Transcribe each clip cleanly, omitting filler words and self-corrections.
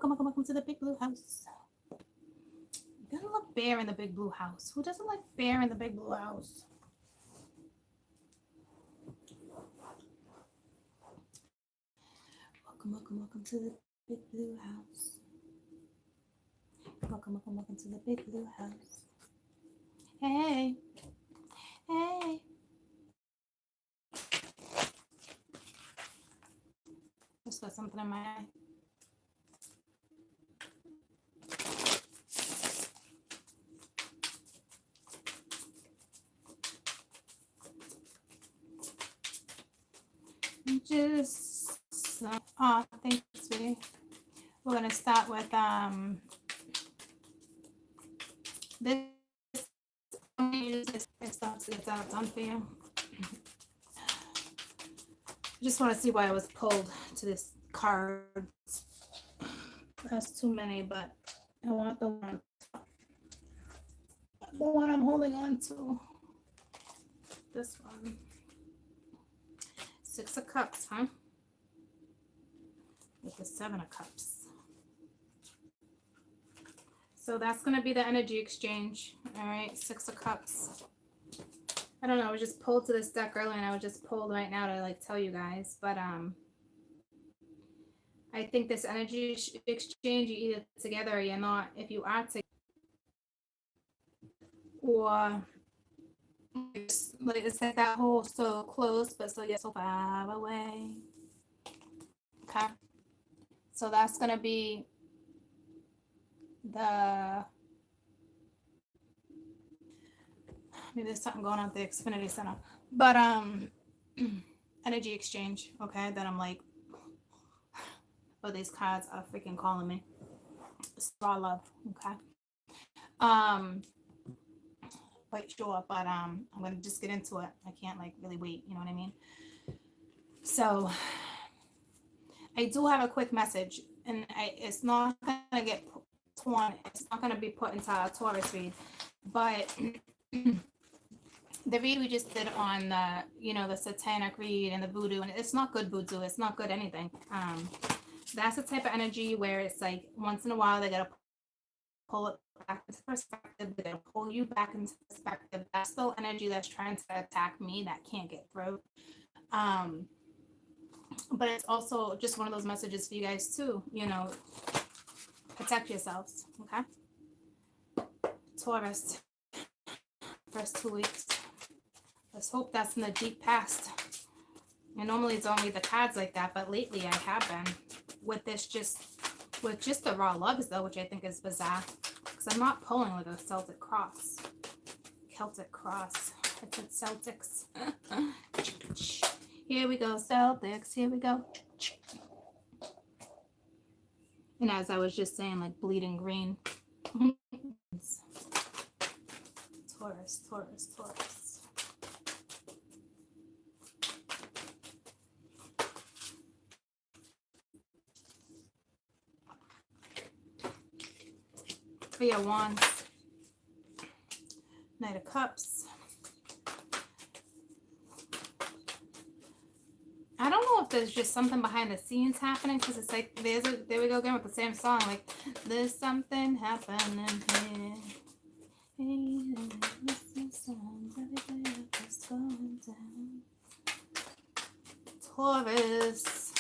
welcome to the big blue house. You're gonna love bear in the big blue house. Who doesn't like bear in the big blue house? Welcome to the big blue house. Welcome to the big blue house. Hey, hey. Just got something in my eye. Just oh, thanks, sweetie. We're gonna start with this. It starts to get done for you. I just want to see why I was pulled to this card. That's too many, but I want the one I'm holding on to. This one. 6 of Cups, huh? With the 7 of Cups. So that's going to be the energy exchange. All right, 6 of Cups. I don't know, I was just pulled to this deck earlier and I was just pulled right now to like tell you guys. But I think this energy exchange, you either together or you're not. If you are together, or it's like that whole so close but so yet so far away. Okay, so that's gonna be the maybe there's something going on at the Xfinity Center, but energy exchange. Okay, that I'm like, oh, these cards are freaking calling me. It's raw love. Okay, quite sure, but I'm gonna just get into it. I can't like really wait, you know what I mean? So I do have a quick message, and it's not gonna get torn. It's not gonna be put into a Taurus read, but the read we just did on the, you know, the satanic read and the voodoo, and it's not good voodoo. It's not good anything. That's the type of energy where it's like once in a while they gotta pull it back into perspective. They're gonna pull you back into perspective. That's still energy that's trying to attack me that can't get through. But it's also just one of those messages for you guys too. You know, protect yourselves. Okay, Taurus. First 2 weeks. Let's hope that's in the deep past. I normally don't read the cards like that, but lately I have been with this with just the raw loves though, which I think is bizarre because I'm not pulling like a Celtic cross. Celtic cross. It's Celtics. Here we go, Celtics. Here we go. And as I was just saying, like bleeding green. Taurus, Taurus, Taurus. Three of Wands. Knight of Cups. I don't know if there's just something behind the scenes happening because it's like there we go again with the same song. Like there's something happening here. Taurus.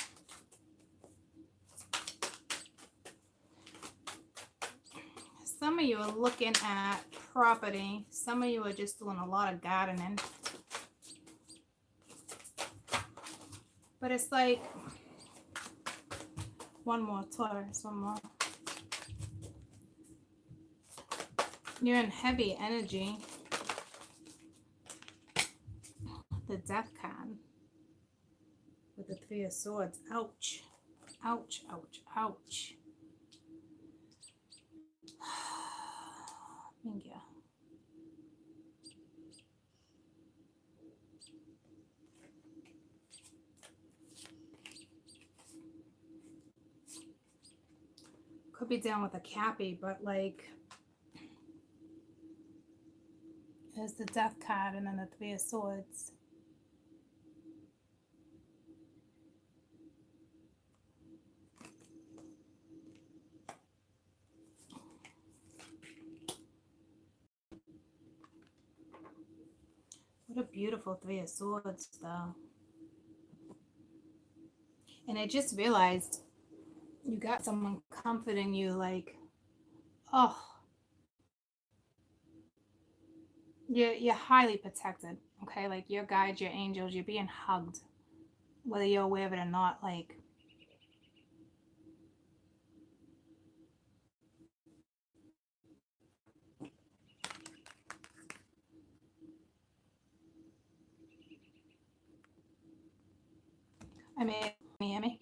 Some of you are looking at property. Some of you are just doing a lot of gardening. But it's like one more, Taurus, one more. You're in heavy energy. The Death card with the Three of Swords. Ouch. Ouch, ouch, ouch. Thank you. Could be down with a Cappy, but like there's the Death card and then the Three of Swords. beautiful Three of Swords, though. And I just realized you got someone comforting you, like, oh, you're highly protected, okay? Like your guides, your angels, you're being hugged, whether you're aware of it or not. Like, I mean, Miami.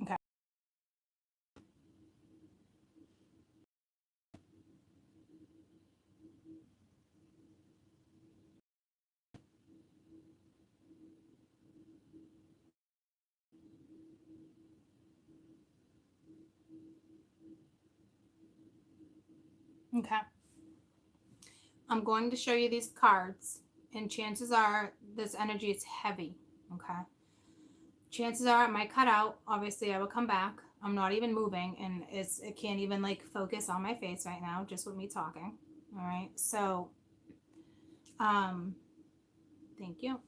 Okay. Okay. I'm going to show you these cards, and chances are this energy is heavy. Okay. Chances are it might cut out. Obviously, I will come back. I'm not even moving, and it can't even like focus on my face right now, just with me talking. All right. So, um, thank you.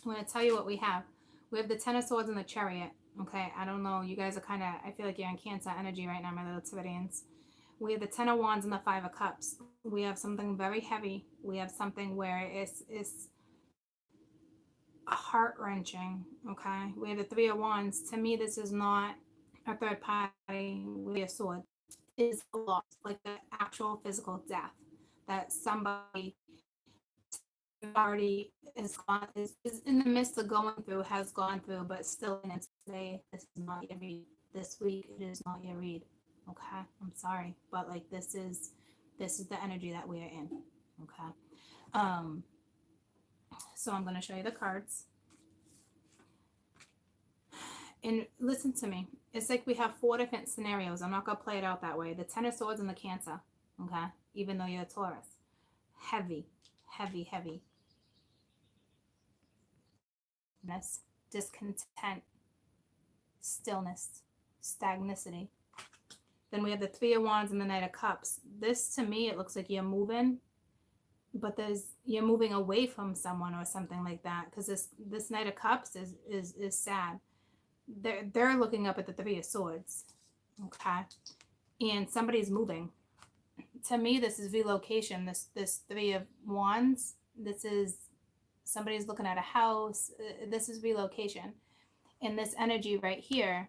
I'm going to tell you what we have. We have the Ten of Swords and the Chariot. Okay. I don't know. You guys are kind of, I feel like you're in Cancer energy right now, my little Tibetan. We have the Ten of Wands and the Five of Cups. We have something very heavy. We have something where it's heart-wrenching. Okay. We have the Three of Wands. To me, this is not a third party with a sword. It's a loss, like the actual physical death that somebody already is in the midst of going through, has gone through, but still in it today. This is not your read. This week it is not your read. Okay. I'm sorry, but like this is the energy that we are in. Okay. So I'm going to show you the cards. And listen to me. It's like we have 4 different scenarios. I'm not going to play it out that way. The Ten of Swords and the Cancer. Okay. Even though you're a Taurus. Heavy, heavy, heavy. Discontent, stillness, stagnicity. Then we have the Three of Wands and the Knight of Cups. This to me, it looks like you're moving, but you're moving away from someone or something like that. Because this Knight of Cups is sad. They're looking up at the Three of Swords. Okay. And somebody's moving. To me, this is relocation. This Three of Wands. This is somebody's looking at a house. This is relocation. And this energy right here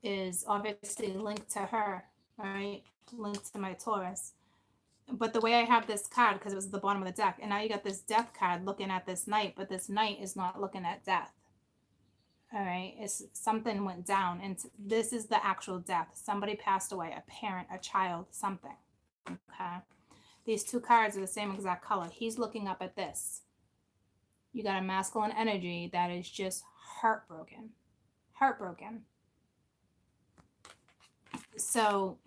is obviously linked to her, all right? Linked to my Taurus. But the way I have this card, because it was at the bottom of the deck, and now you got this death card looking at this knight, but this knight is not looking at death. All right, it's something went down, and this is the actual death. Somebody passed away, a parent, a child, something. Okay. These 2 cards are the same exact color. He's looking up at this. You got a masculine energy that is just heartbroken. Heartbroken. So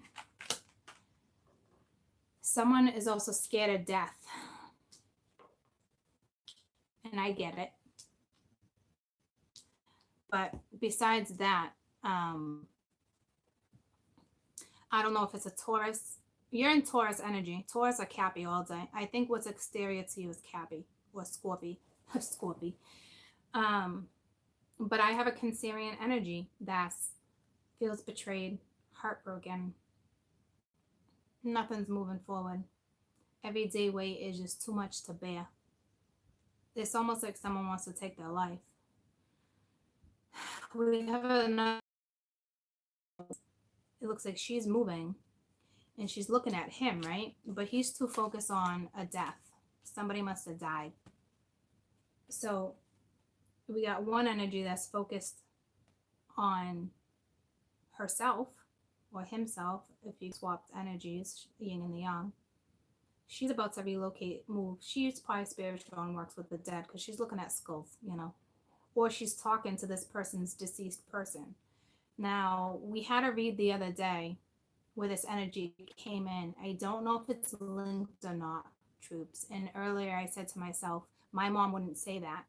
someone is also scared of death. And I get it. But besides that, I don't know if it's a Taurus. You're in Taurus energy. Taurus are Cappy all day. I think what's exterior to you is Cappy or Scorpy. Scorpy. But I have a Cancerian energy that feels betrayed, heartbroken. Nothing's moving forward. Everyday weight is just too much to bear. It's almost like someone wants to take their life. We have another. It looks like she's moving and she's looking at him, right? But he's too focused on a death. Somebody must have died. So we got one energy that's focused on herself or himself, if you swapped energies, yin and the yang. She's about to relocate, move. She's probably spiritual and works with the dead because she's looking at skulls, you know. Or she's talking to this person's deceased person. Now, we had a read the other day where this energy came in. I don't know if it's linked or not, troops. And earlier I said to myself, my mom wouldn't say that.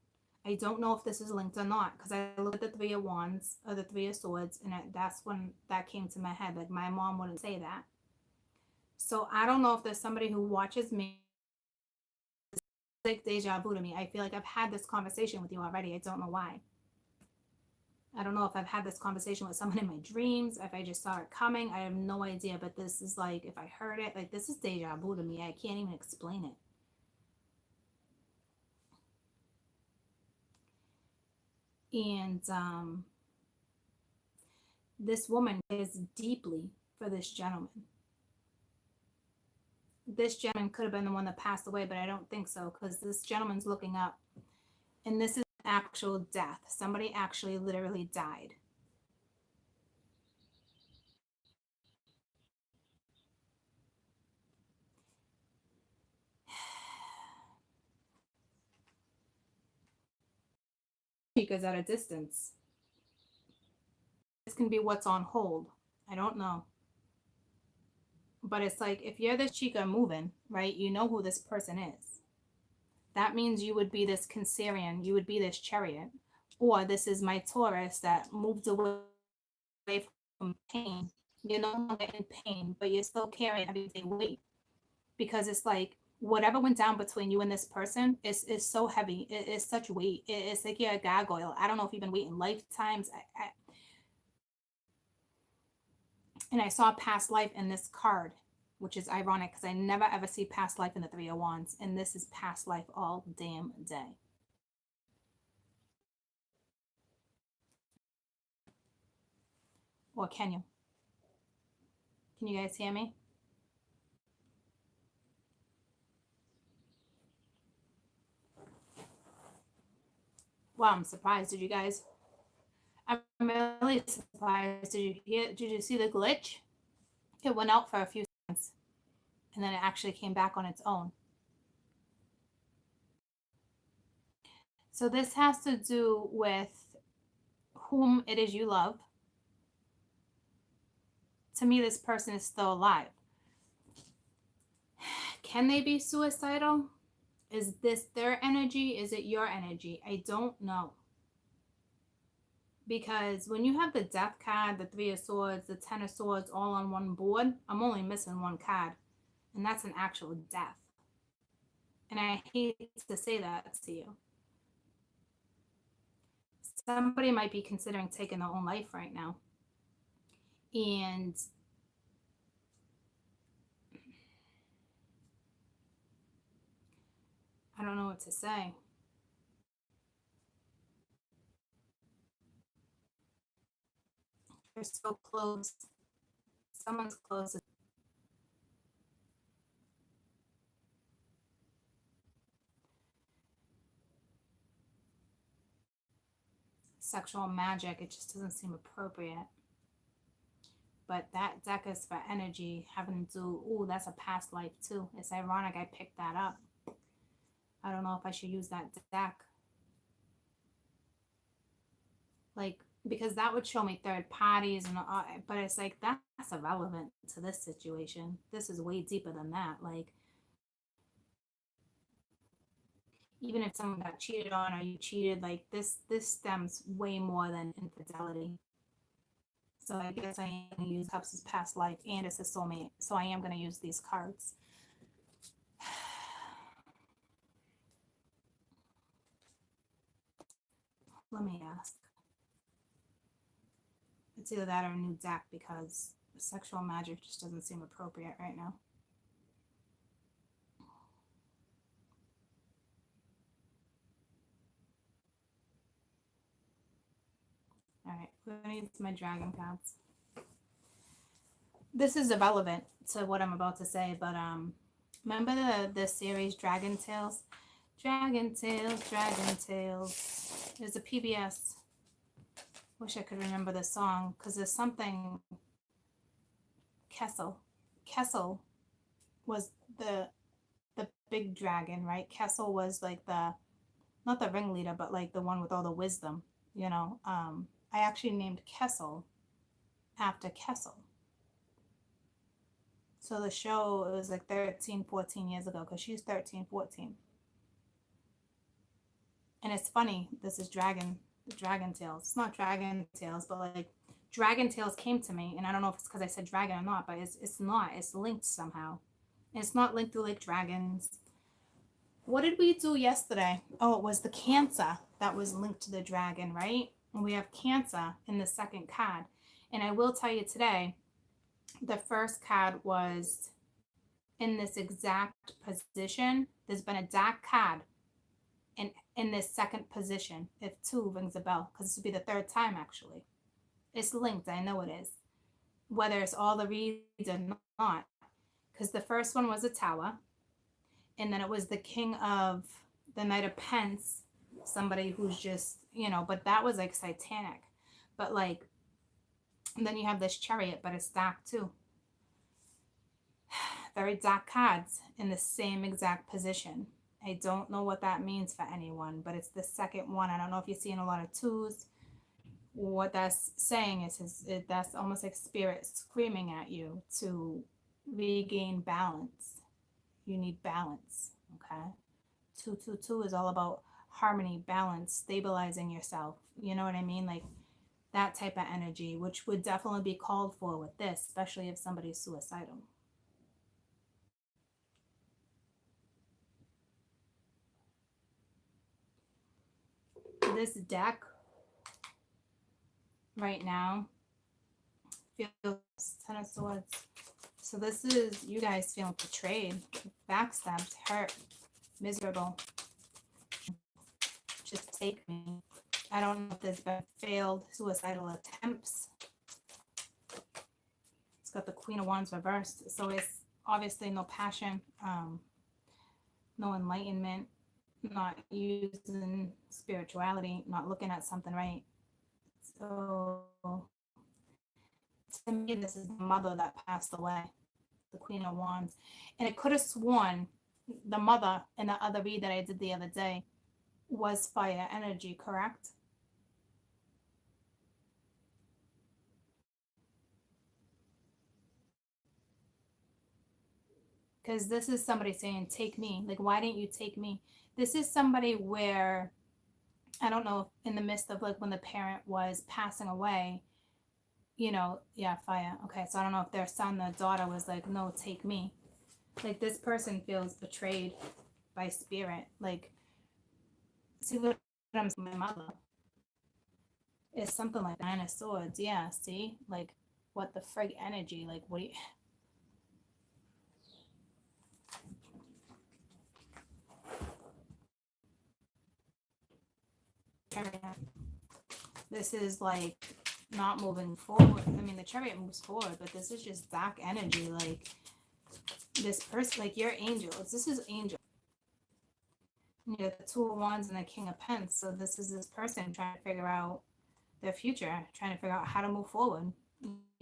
I don't know if this is linked or not because I looked at the Three of Wands or the Three of Swords, and that's when that came to my head. Like, my mom wouldn't say that. So I don't know if there's somebody who watches me, like deja vu to me. I feel like I've had this conversation with you already. I don't know why. I don't know if I've had this conversation with someone in my dreams, if I just saw it coming. I have no idea, but this is like, if I heard it, like, this is deja vu to me. I can't even explain it. And this woman cares deeply for this gentleman. This gentleman could have been the one that passed away, but I don't think so, because this gentleman's looking up, and this is actual death. Somebody actually literally died. Because at a distance, this can be what's on hold. I don't know. But it's like, if you're this chica moving, right, you know who this person is. That means you would be this Cancerian, you would be this Chariot, or this is my Taurus that moved away from pain. You're no longer in pain, but you're still carrying everyday weight, because it's like whatever went down between you and this person is so heavy. It's such weight. It's like you're a gargoyle. I don't know if you've been waiting lifetimes. And I saw past life in this card, which is ironic because I never ever see past life in the Three of Wands, and this is past life all damn day. Or can you? Can you guys hear me? Wow, I'm surprised. Did you guys? I'm really surprised. Did you hear? Did you see the glitch? It went out for a few seconds, and then it actually came back on its own. So this has to do with whom it is you love. To me, this person is still alive. Can they be suicidal? Is this their energy? Is it your energy? I don't know. Because when you have the Death card, the Three of Swords, the Ten of Swords all on one board, I'm only missing one card, and that's an actual death. And I hate to say that to you. Somebody might be considering taking their own life right now. And I don't know what to say. They're so close. Someone's close. Sexual magic, it just doesn't seem appropriate. But that deck is for energy, having to do, ooh, that's a past life too. It's ironic I picked that up. I don't know if I should use that deck. Like, because that would show me third parties, and but it's like, that's irrelevant to this situation. This is way deeper than that. Like, even if someone got cheated on or you cheated, like, this stems way more than infidelity. So I guess I am going to use Cups' past life, and it's a soulmate. So I am going to use these cards. Let me ask. It's either that or a new deck, because sexual magic just doesn't seem appropriate right now. All right, we're going to use my dragon cards. This is irrelevant to what I'm about to say, but remember the series Dragon Tales? Dragon Tales, Dragon Tales. There's a PBS. Wish I could remember the song, because there's something. Kessel was the big dragon, right? Kessel was like the, not the ringleader, but like the one with all the wisdom, you know. I actually named Kessel after Kessel. So the show, it was like 13, 14 years ago, because she's 13, 14. And it's funny, this is dragon tails. It's not dragon tails, but like dragon tails came to me, and I don't know if it's because I said dragon or not, but it's not. It's linked somehow. And it's not linked to like dragons. What did we do yesterday? Oh, it was the Cancer that was linked to the dragon, right? And we have Cancer in the second card. And I will tell you today, the first card was in this exact position. There's been a dark card in this second position, if 2 rings a bell, because this would be the third time actually. It's linked, I know it is. Whether it's all the reads or not, because the first one was a Tower, and then it was the King of the Knight of Pence, somebody who's just, but that was like satanic. But like, and then you have this Chariot, but it's dark too. Very dark cards in the same exact position. I don't know what that means for anyone, but it's the second one. I don't know if you're seeing a lot of 2s. What that's saying is that's almost like spirit screaming at you to regain balance. You need balance, okay? 222 is all about harmony, balance, stabilizing yourself. You know what I mean? Like that type of energy, which would definitely be called for with this, especially if somebody's suicidal. This deck right now feels 10 of Swords. So this is you guys feeling betrayed, backstabbed, hurt, miserable. Just take me. I don't know if there's been failed suicidal attempts. It's got the Queen of Wands reversed. So it's obviously no passion, no enlightenment, not using spirituality, not looking at something right. So to me, this is the mother that passed away, the Queen of Wands. And it could have sworn the mother in the other read that I did the other day was fire energy, correct? Because this is somebody saying, take me. Like, why didn't you take me? This is somebody where, I don't know, in the midst of like when the parent was passing away, yeah, fire. Okay, so I don't know if their son, their daughter was like, no, take me. Like this person feels betrayed by spirit. Like, see what I'm saying, my mother. It's something like 9 of Swords. Yeah, see? Like, what the frig energy? Like, what do you... This is like not moving forward. I mean, the Chariot moves forward, but this is just dark energy. Like, this person, like your angels. This is angel. You know, the 2 of Wands and the King of Pence. So this is this person trying to figure out their future, trying to figure out how to move forward.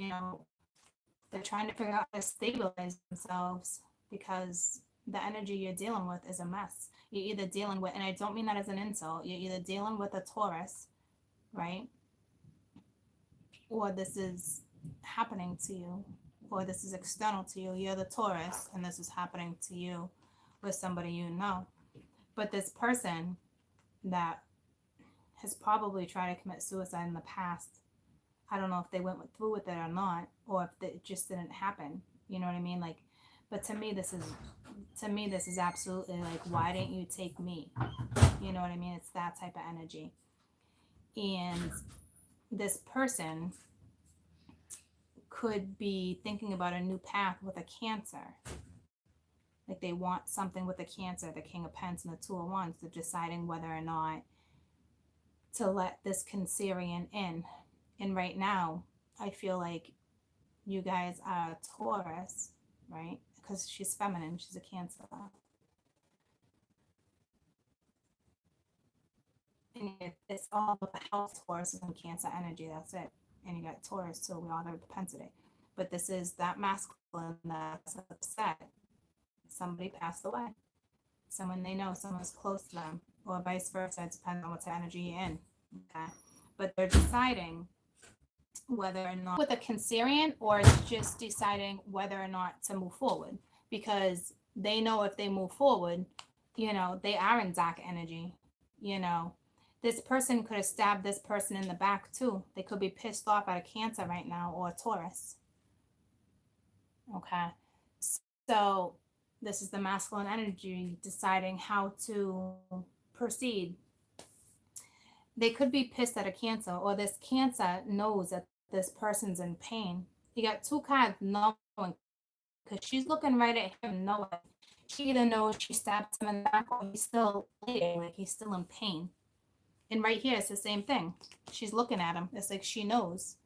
They're trying to figure out how to stabilize themselves because the energy you're dealing with is a mess. You're either dealing with, and I don't mean that as an insult, you're either dealing with a Taurus, right? Or this is happening to you, or this is external to you. You're the Taurus, and this is happening to you with somebody you know. But this person that has probably tried to commit suicide in the past, I don't know if they went through with it or not, or if it just didn't happen. You know what I mean? Like, but to me, this is absolutely like, why didn't you take me? You know what I mean? It's that type of energy. And this person could be thinking about a new path with a Cancer. Like they want something with the Cancer, the King of Pence and the 2 of Wands. They're deciding whether or not to let this Cancerian in. And right now, I feel like you guys are Taurus, right? Because she's feminine, she's a Cancer. And it's all about the house Taurus and Cancer energy, that's it. And you got Taurus, so we all have the Pentacles. But this is that masculine that's upset. Somebody passed away. Someone they know, someone's close to them, or vice versa. It depends on what's the energy you're in. Okay. But they're deciding whether or not with a Cancerian, or just deciding whether or not to move forward, because they know if they move forward, they are in dark energy, This person could have stabbed this person in the back too. They could be pissed off at a Cancer right now or a Taurus. Okay. So this is the masculine energy deciding how to proceed. They could be pissed at a Cancer, or this Cancer knows that this person's in pain. You got two cards knowing, because she's looking right at him knowing. She either knows she stabbed him in the back, or he's still bleeding, like he's still in pain. And right here, it's the same thing. She's looking at him. It's like she knows,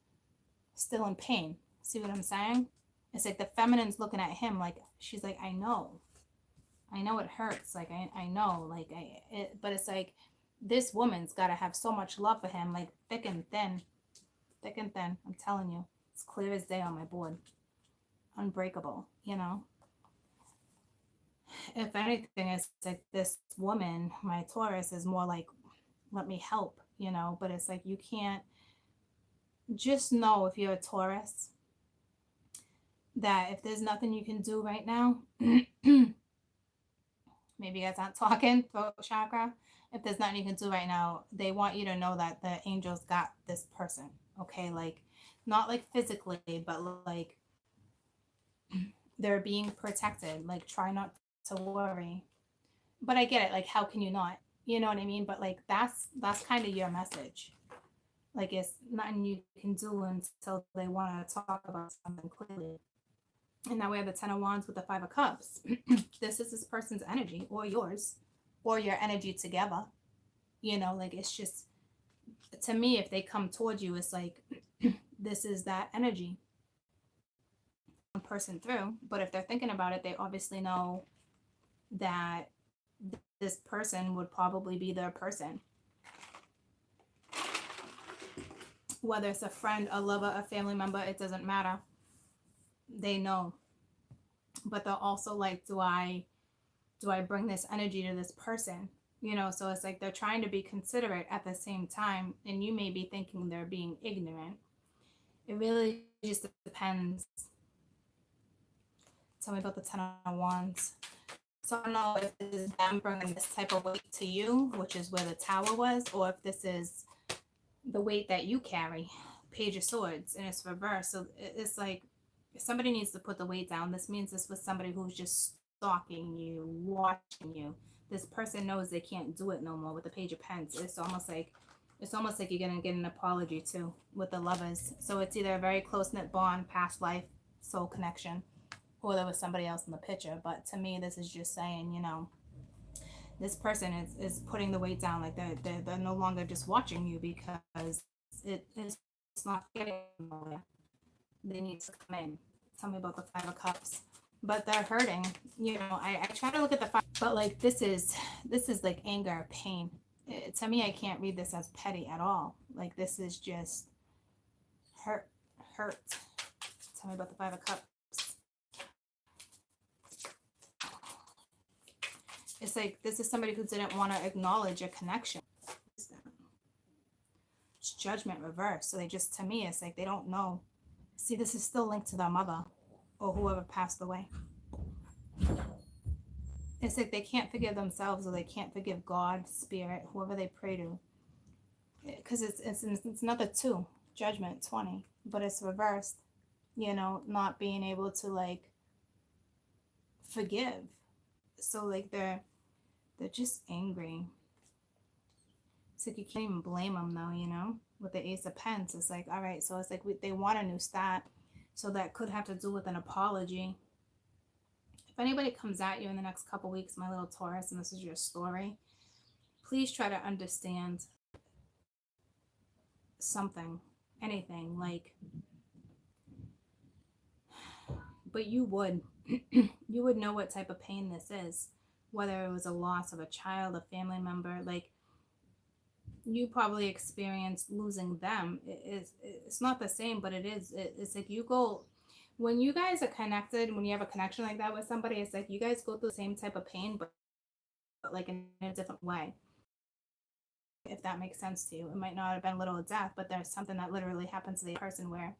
still in pain. See what I'm saying? It's like the feminine's looking at him like, she's like, I know it hurts. Like, I know, like, but it's like, this woman's got to have so much love for him, like thick and thin. I'm telling you, it's clear as day on my board. Unbreakable, you know? If anything, it's like this woman, my Taurus, is more like, let me help, you know? But it's like, you can't, just know if you're a Taurus, that if there's nothing you can do right now, maybe you guys aren't talking, throat chakra. If there's nothing you can do right now, they want you to know that the angels got this person. Okay, like, not like physically, but like they're being protected. Like, try not to worry. But I get it. Like, how can you not? You know what I mean? But like, that's kind of your message. Like, it's nothing you can do until they want to talk about something clearly. And now we have the 10 of Wands with the 5 of Cups. This is this person's energy, or yours, or your energy together. You know, like, it's just, to me, if they come towards you, it's like, this is that energy. One person through. But if they're thinking about it, they obviously know that this person would probably be their person. Whether it's a friend, a lover, a family member, it doesn't matter. They know. But they're also like, do I bring this energy to this person? You know, so it's like they're trying to be considerate at the same time, and you may be thinking they're being ignorant. It really just depends. Tell me about the 10 of Wands. So I don't know if this is them bringing this type of weight to you, which is where the Tower was, or if this is the weight that you carry. Page of Swords, and it's reversed. So it's like, somebody needs to put the weight down. This means this was somebody who's just stalking you, watching you. This person knows they can't do it no more. With the Page of Pence, it's almost like you're gonna get an apology too with the Lovers. So it's either a very close-knit bond, past life, soul connection, or there was somebody else in the picture. But to me, this is just saying, you know, this person is putting the weight down. Like, they're no longer just watching you, because it's not getting nowhere. They need to come in. Tell me about the 5 of Cups. But they're hurting. You know, I try to look at the 5, but like, this is like anger, pain. To me, I can't read this as petty at all. Like, this is just hurt. Tell me about the 5 of Cups. It's like, this is somebody who didn't want to acknowledge a connection. It's Judgment reversed. So they just, to me, it's like they don't know. See, this is still linked to their mother or whoever passed away. It's like they can't forgive themselves, or they can't forgive God, Spirit, whoever they pray to. Because it's another 2, Judgment, 20, but it's reversed. You know, not being able to like forgive. So like they're just angry. It's like you can't even blame them though, you know, with the Ace of Pence. It's like, all right, so it's like they want a new start. So that could have to do with an apology. If anybody comes at you in the next couple weeks, my little Taurus, and this is your story, please try to understand something, anything, like, but you would know what type of pain this is, whether it was a loss of a child, a family member. Like, you probably experienced losing them. It's not the same, but it's like you go, when you guys are connected, when you have a connection like that with somebody, it's like you guys go through the same type of pain, but like in a different way. If that makes sense to you. It might not have been literal death, but there's something that literally happens to the person where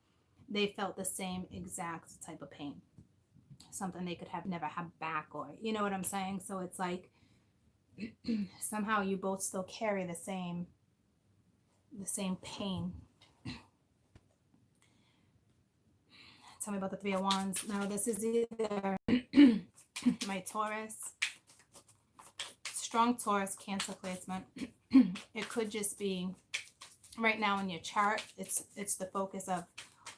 they felt the same exact type of pain. Something they could have never had back, or, you know what I'm saying? So it's like, somehow you both still carry the same the same pain. Tell me about the Three of Wands. Now, this is either my Taurus, strong Taurus, Cancer placement. It could just be right now in your chart. It's the focus of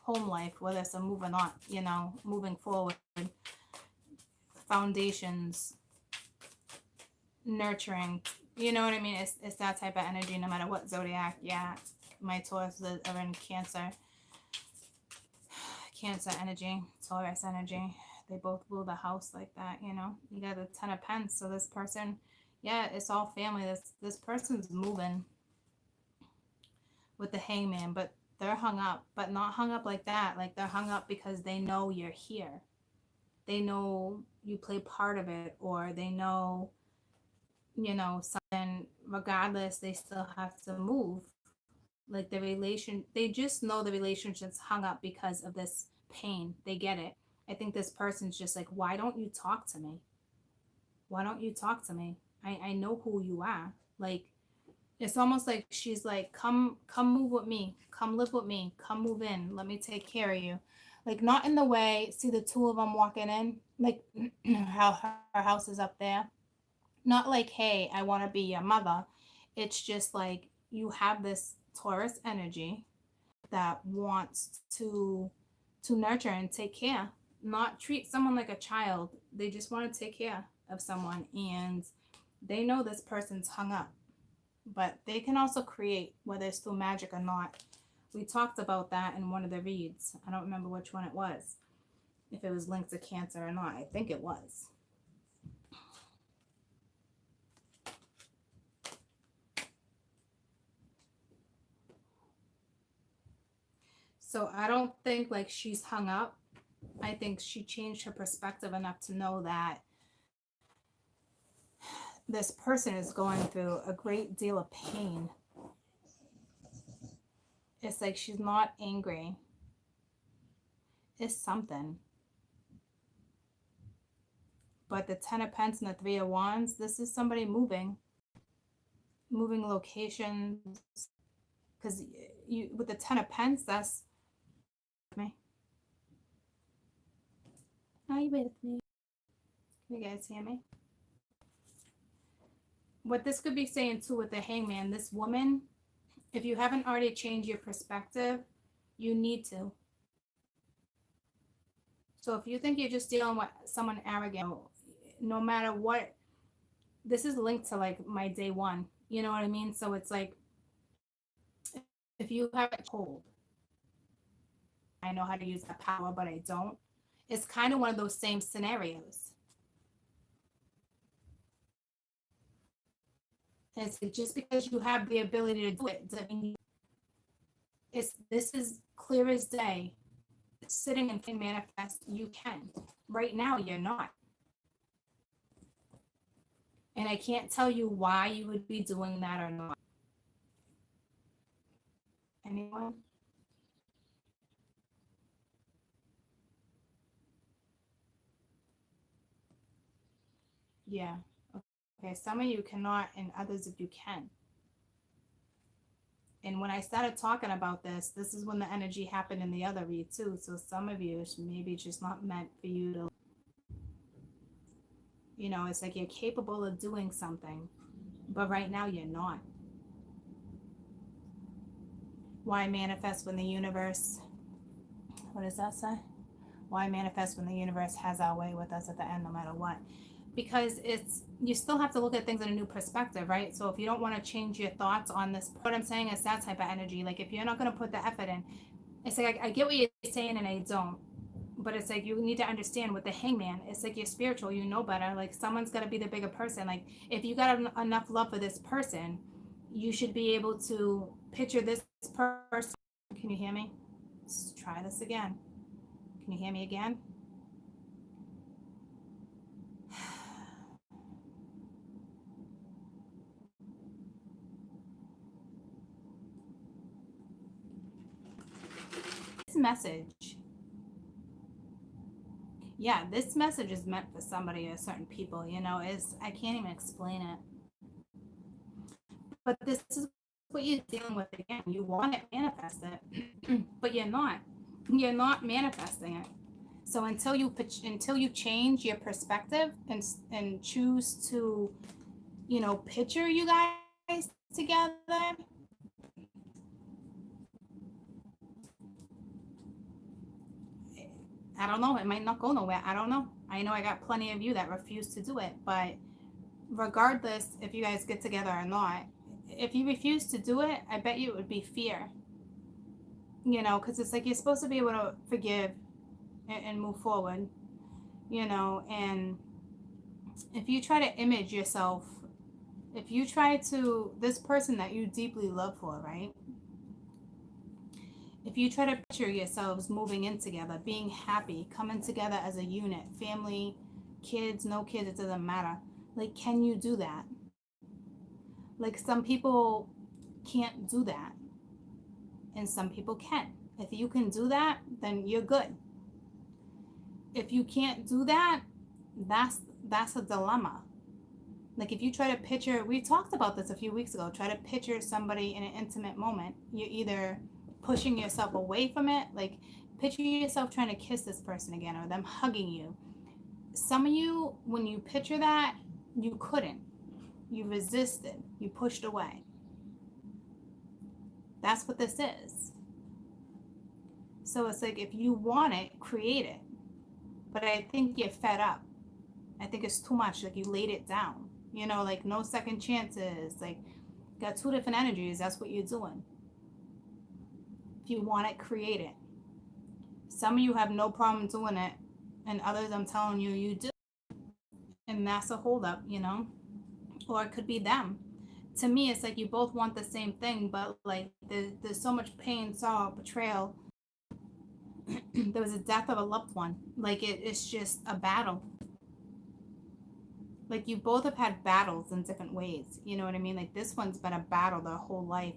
home life, whether it's a moving on, you know, moving forward, foundations, nurturing. You know what I mean? It's that type of energy, no matter what zodiac. Yeah, my Taurus are in Cancer. Cancer energy, Taurus energy. They both rule the house like that, you know. You got the Ten of Pence. So this person, yeah, it's all family. This person's moving with the Hangman, but they're hung up, but not hung up like that. Like they're hung up because they know you're here. They know you play part of it, or they know, you know, something. Regardless, they still have to move. Like the relation, they just know the relationship's hung up because of this pain. They get it. I think this person's just like, why don't you talk to me? Why don't you talk to me? I know who you are. Like, it's almost like she's like, come move with me. Come live with me. Come move in. Let me take care of you. Like, not in the way, see the two of them walking in, like how her house is up there. Not like, hey, I want to be your mother. It's just like you have this Taurus energy that wants to nurture and take care, not treat someone like a child. They just want to take care of someone, and they know this person's hung up, but they can also create, whether it's through magic or not. We talked about that in one of the reads. I don't remember which one it was, if it was linked to Cancer or not. I think it was. So I don't think like she's hung up. I think she changed her perspective enough to know that this person is going through a great deal of pain. It's like she's not angry. It's something. But the Ten of Pence and the Three of Wands, this is somebody moving locations. Because you, with the Ten of Pence, that's me. Are you with me? Can you guys hear me? What this could be saying too with the Hangman, this woman, if you haven't already changed your perspective, you need to. So if you think you're just dealing with someone arrogant, no matter what, this is linked to like my day one. You know what I mean? So it's like, if you have it cold, I know how to use that power, but I don't. It's kind of one of those same scenarios. It's just because you have the ability to do it doesn't mean this is clear as day. Sitting and can manifest, you can. Right now, you're not. And I can't tell you why you would be doing that or not. Anyone? Yeah. Okay, some of you cannot, and others of you can. And when I started talking about this is when the energy happened in the other read too. So some of you, maybe it's just not meant for you to, you know, it's like you're capable of doing something, but right now you're not. Why manifest when the universe, what does that say? Why manifest when the universe has our way with us at the end, no matter what? Because it's, you still have to look at things in a new perspective, right? So if you don't want to change your thoughts on this, what I'm saying is that type of energy. Like if you're not going to put the effort in, it's like I get what you're saying and I don't, but it's like you need to understand with the Hangman, it's like you're spiritual, you know better. Like someone's got to be the bigger person. Like if you got enough love for this person, you should be able to picture this person. Can you hear me? Let's try this again. Can you hear me again? This message, yeah, this message is meant for somebody or certain people, you know, is, I can't even explain it. But this is what you're dealing with again. You want it manifested, but you're not. You're not manifesting it. So until you change your perspective and choose to, picture you guys together, I don't know. It might not go nowhere. I don't know. I know I got plenty of you that refuse to do it, but regardless if you guys get together or not, if you refuse to do it, I bet you it would be fear. Because it's like you're supposed to be able to forgive and move forward, and if you try to image yourself, if you try to, this person that you deeply love for, right? If you try to picture yourselves moving in together, being happy, coming together as a unit, family, kids, no kids, it doesn't matter. Like, can you do that? Like, some people can't do that, and some people can. If you can do that, then you're good. If you can't do that, that's a dilemma. Like, if you try to picture, we talked about this a few weeks ago, try to picture somebody in an intimate moment, you're either pushing yourself away from it, like picture yourself trying to kiss this person again, or them hugging you. Some of you, when you picture that, you couldn't. You resisted. You pushed away. That's what this is. So it's like, if you want it, create it. But I think you're fed up. I think it's too much. Like, you laid it down. Like, no second chances. Like, got two different energies. That's what you're doing. If you want it, create it. Some of you have no problem doing it, and others, I'm telling you, you do. And that's a holdup, or it could be them. To me, it's like you both want the same thing, but like there's so much pain, sorrow, betrayal. There was a death of a loved one. Like, it's just a battle. Like, you both have had battles in different ways. You know what I mean? Like, this one's been a battle their whole life.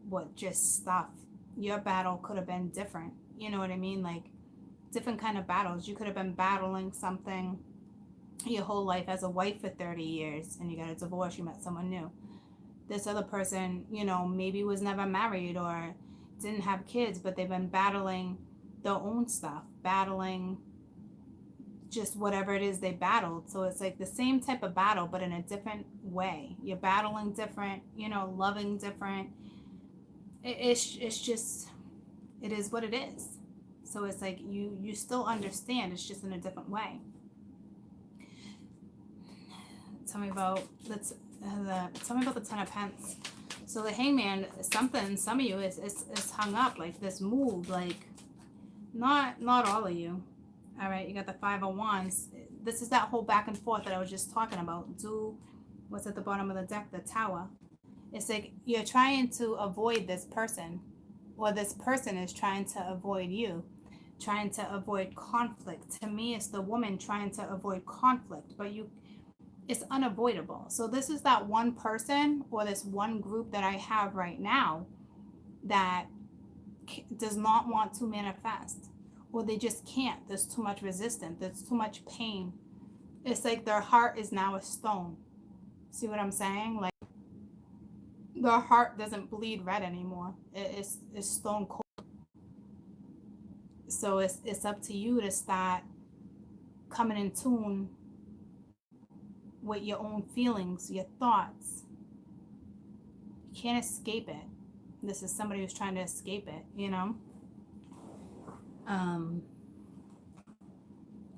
What, just stuff. Your battle could have been different. You know what I mean? Like, different kind of battles. You could have been battling something your whole life as a wife for 30 years, and you got a divorce, you met someone new. This other person, maybe was never married or didn't have kids, but they've been battling their own stuff, battling just whatever it is they battled. So it's like the same type of battle, but in a different way. You're battling different, loving different. It's just, it is what it is. So it's like you still understand, it's just in a different way. Tell me about the Ten of Pence. So the Hangman, some of you is hung up, like this mood, like not all of you. All right, you got the Five of Wands. This is that whole back and forth that I was just talking about. What's at the bottom of the deck? The Tower. It's like you're trying to avoid this person, or this person is trying to avoid you, trying to avoid conflict. To me, it's the woman trying to avoid conflict, but it's unavoidable. So this is that one person, or this one group that I have right now that does not want to manifest, or they just can't. There's too much resistance. There's too much pain. It's like their heart is now a stone. See what I'm saying? Like, their heart doesn't bleed red anymore. It's stone cold. So it's up to you to start coming in tune with your own feelings, your thoughts. You can't escape it. This is somebody who's trying to escape it, and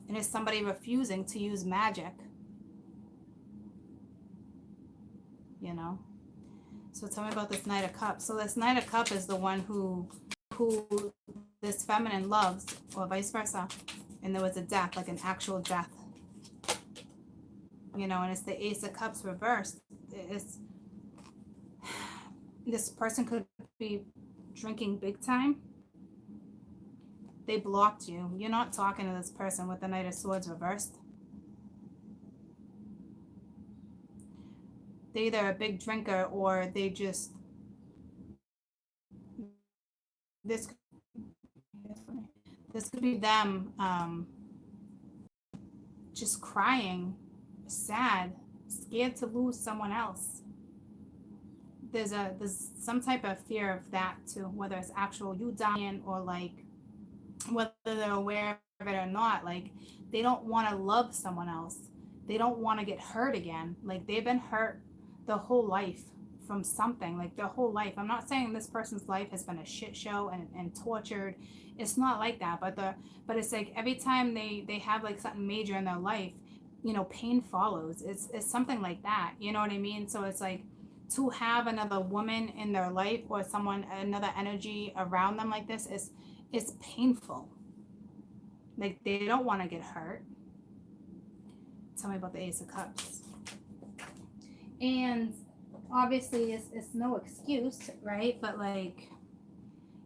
it's somebody refusing to use magic, So tell me about this Knight of Cups. So this Knight of Cups is the one who this feminine loves, or vice versa, and there was a death, like an actual death. And it's the Ace of Cups reversed. This person could be drinking big time. They blocked you. You're not talking to this person with the Knight of Swords reversed. They're either a big drinker, or they just, this could be them just crying, sad, scared to lose someone else. there's some type of fear of that too, whether it's actual you dying or like whether they're aware of it or not. Like they don't want to love someone else. They don't want to get hurt again. Like they've been hurt their whole life from something, like their whole life. I'm not saying this person's life has been a shit show and tortured. It's not like that. But it's like every time they have like something major in their life, you know, pain follows. It's something like that. You know what I mean? So it's like to have another woman in their life or someone, another energy around them like this is it's painful. Like they don't want to get hurt. Tell me about the Ace of Cups. And obviously it's no excuse, right? But like,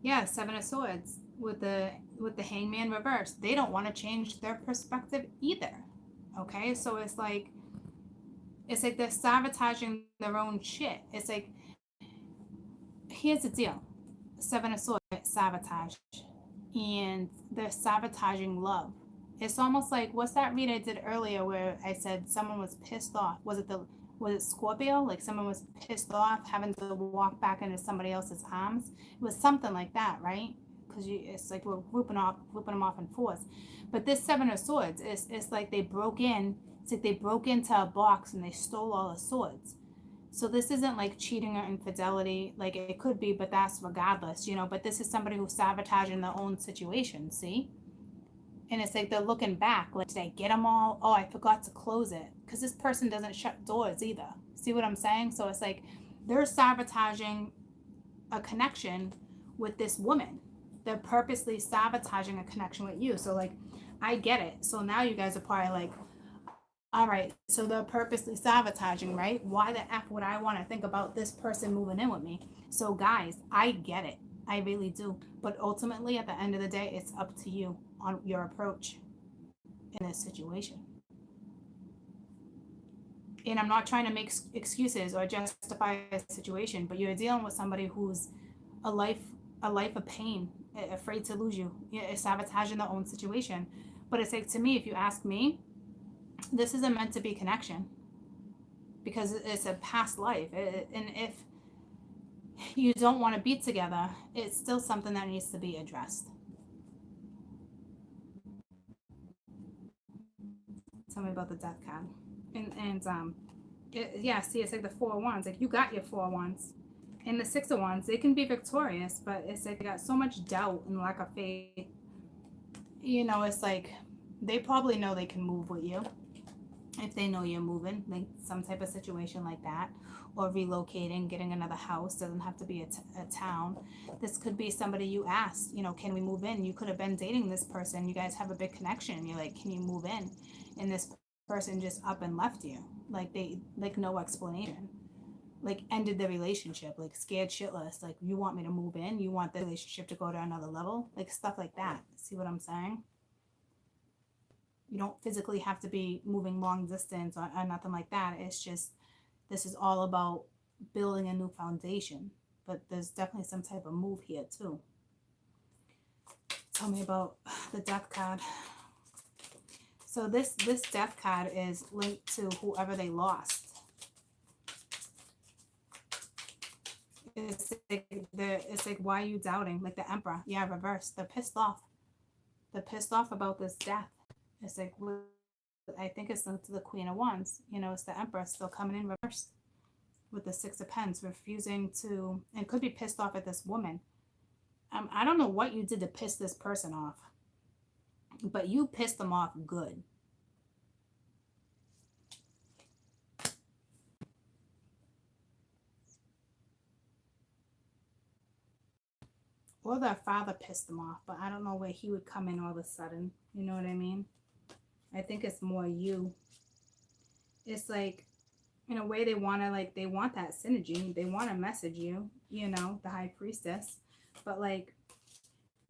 yeah, Seven of Swords with the Hangman reverse. They don't want to change their perspective either. Okay, so it's like they're sabotaging their own shit. It's like, here's the deal. Seven of Swords, sabotage. And they're sabotaging love. It's almost like, what's that read I did earlier where I said someone was pissed off? Was it Scorpio? Like someone was pissed off having to walk back into somebody else's arms? It was something like that, right? Because it's like we're whooping them off in force. But this Seven of Swords, it's like they broke in. It's like they broke into a box and they stole all the swords. So this isn't like cheating or infidelity. Like it could be, but that's regardless, you know. But this is somebody who's sabotaging their own situation, see? And it's like they're looking back. Like, did I get them all? Oh, I forgot to close it. Because this person doesn't shut doors either. See what I'm saying? So it's like they're sabotaging a connection with this woman. They're purposely sabotaging a connection with you. So like, I get it. So now you guys are probably like, all right, so they're purposely sabotaging, right? Why the F would I want to think about this person moving in with me? So guys, I get it. I really do. But ultimately, at the end of the day, it's up to you on your approach in this situation. And I'm not trying to make excuses or justify a situation, but you're dealing with somebody who's a life of pain, afraid to lose you, sabotaging their own situation. But it's like, to me, if you ask me, this isn't meant to be connection because it's a past life. And if you don't want to be together, it's still something that needs to be addressed. Tell me about the Death card. Yeah, see, it's like the Four of Wands. Like you got your Four of Wands. And the Six of Wands, they can be victorious, but it's like they got so much doubt and lack of faith. You know, it's like they probably know they can move with you. If they know you're moving, like some type of situation like that, or relocating, getting another house, doesn't have to be a town. This could be somebody you asked, you know, can we move in? You could have been dating this person. You guys have a big connection. You're like, can you move in? And this person just up and left you. Like no explanation. Like ended the relationship, like scared shitless. Like, you want me to move in? You want the relationship to go to another level? Like stuff like that. See what I'm saying? You don't physically have to be moving long distance or nothing like that. It's just, this is all about building a new foundation. But there's definitely some type of move here too. Tell me about the Death card. So this Death card is linked to whoever they lost. It's like, why are you doubting? Like the Emperor. Yeah, reverse. They're pissed off. They're pissed off about this death. It's like, I think it's linked to the Queen of Wands. You know, it's the Emperor still coming in reversed with the Six of Pens, refusing to, and could be pissed off at this woman. I don't know what you did to piss this person off, but you pissed them off good. Or their father pissed them off, but I don't know where he would come in all of a sudden. You know what I mean? I think it's more you. It's like, in a way, they want that synergy. They want to message you, you know, the High Priestess. But like,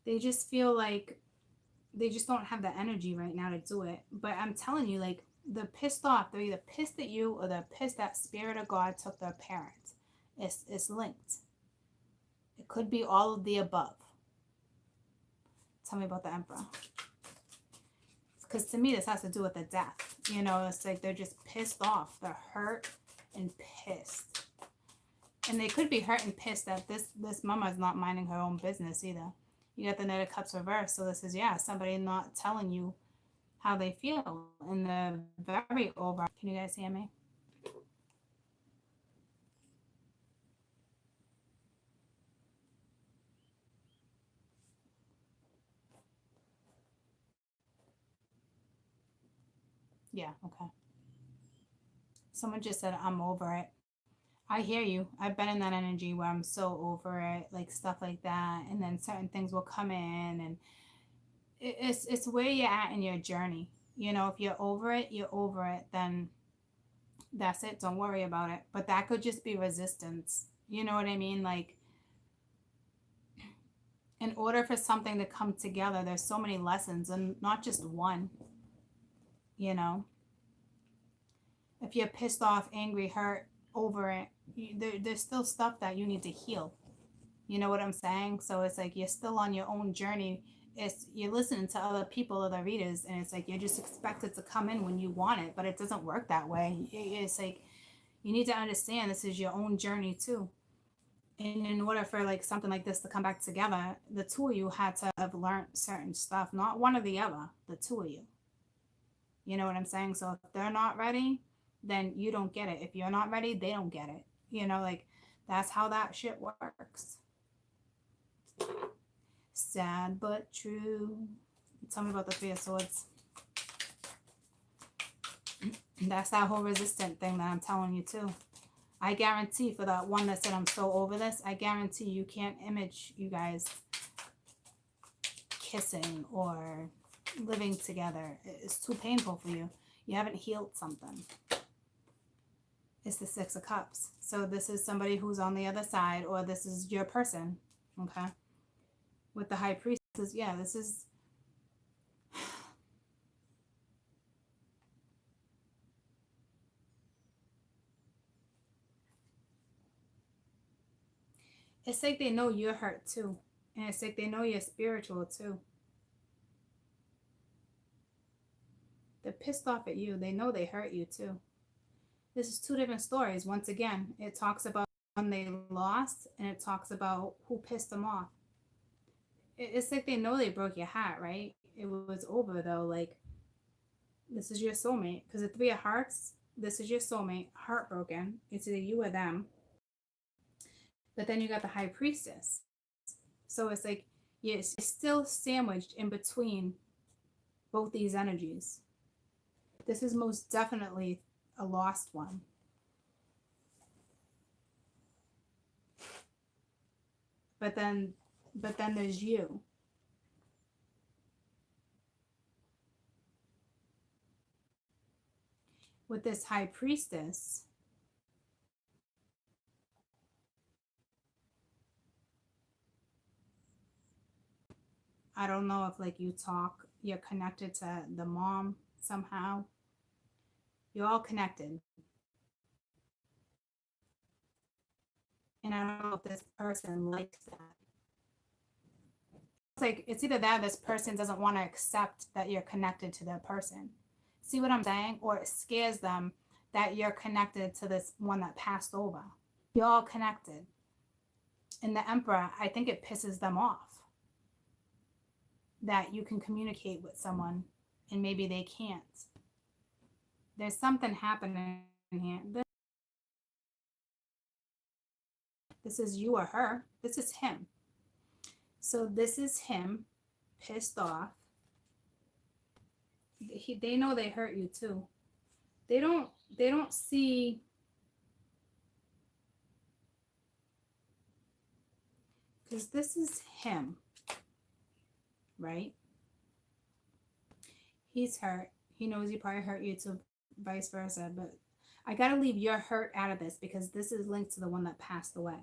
they just feel like they just don't have the energy right now to do it. But I'm telling you, like, they're pissed off. They're either pissed at you or they're pissed that Spirit of God took their parents. It's linked. It could be all of the above. Tell me about the Emperor. Because to me, this has to do with the death. You know, it's like they're just pissed off. They're hurt and pissed. And they could be hurt and pissed that this mama is not minding her own business either. You got the Knight of Cups reversed. So this is, yeah, somebody not telling you how they feel. And they're very over. Can you guys hear me? Yeah, okay. Someone just said, I'm over it. I hear you. I've been in that energy where I'm so over it, like stuff like that. And then certain things will come in, and it's where you're at in your journey. You know, if you're over it, you're over it, then that's it. Don't worry about it. But that could just be resistance. You know what I mean? Like, in order for something to come together, there's so many lessons and not just one, you know. If you're pissed off, angry, hurt, over it, there's still stuff that you need to heal. You know what I'm saying? So it's like you're still on your own journey. It's you're listening to other people, other readers, and it's like you're just expected to come in when you want it, but it doesn't work that way. It's like you need to understand this is your own journey too. And in order for like something like this to come back together, the two of you had to have learned certain stuff, not one or the other, the two of you. You know what I'm saying? So if they're not ready, then you don't get it. If you're not ready, they don't get it. You know, like that's how that shit works. Sad but true. Tell me about the Three of Swords. That's that whole resistant thing that I'm telling you too. I guarantee for that one that said I'm so over this, I guarantee you can't image you guys kissing or living together. It's too painful for you. You haven't healed something. It's the Six of Cups. So this is somebody who's on the other side, or this is your person. Okay. With the High Priestess, yeah, this is it's like they know you're hurt too. And it's like they know you're spiritual too. They're pissed off at you. They know they hurt you too. This is two different stories. Once again, it talks about when they lost, and it talks about who pissed them off. It's like they know they broke your heart, right? It was over though. Like, this is your soulmate. Because the Three of Hearts, this is your soulmate, heartbroken. It's either you or them. But then you got the High Priestess. So it's like you're still sandwiched in between both these energies. This is most definitely a lost one. But then there's you. With this High Priestess, I don't know if like you talk, you're connected to the mom somehow. You're all connected. And I don't know if this person likes that. It's like it's either that this person doesn't want to accept that you're connected to their person. See what I'm saying? Or it scares them that you're connected to this one that passed over. You're all connected. And the Emperor, I think it pisses them off that you can communicate with someone and maybe they can't. There's something happening here. This is you or her. This is him. So this is him pissed off. They know they hurt you too. They don't see because this is him, right? He's hurt. He knows he probably hurt you too, vice versa. But I gotta leave your hurt out of this because this is linked to the one that passed away.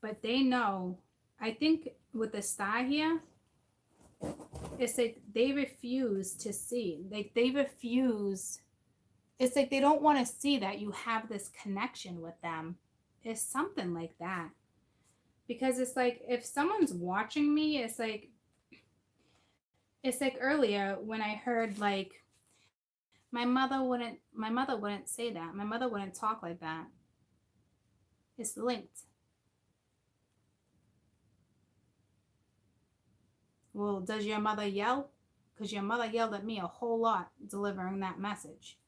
But they know. I think with the star here, it's like they refuse to see. Like they refuse. It's like they don't want to see that you have this connection with them. It's something like that. Because it's like if someone's watching me, it's like earlier when I heard like my mother wouldn't say that. My mother wouldn't talk like that. It's linked. Well, does your mother yell? Because your mother yelled at me a whole lot delivering that message.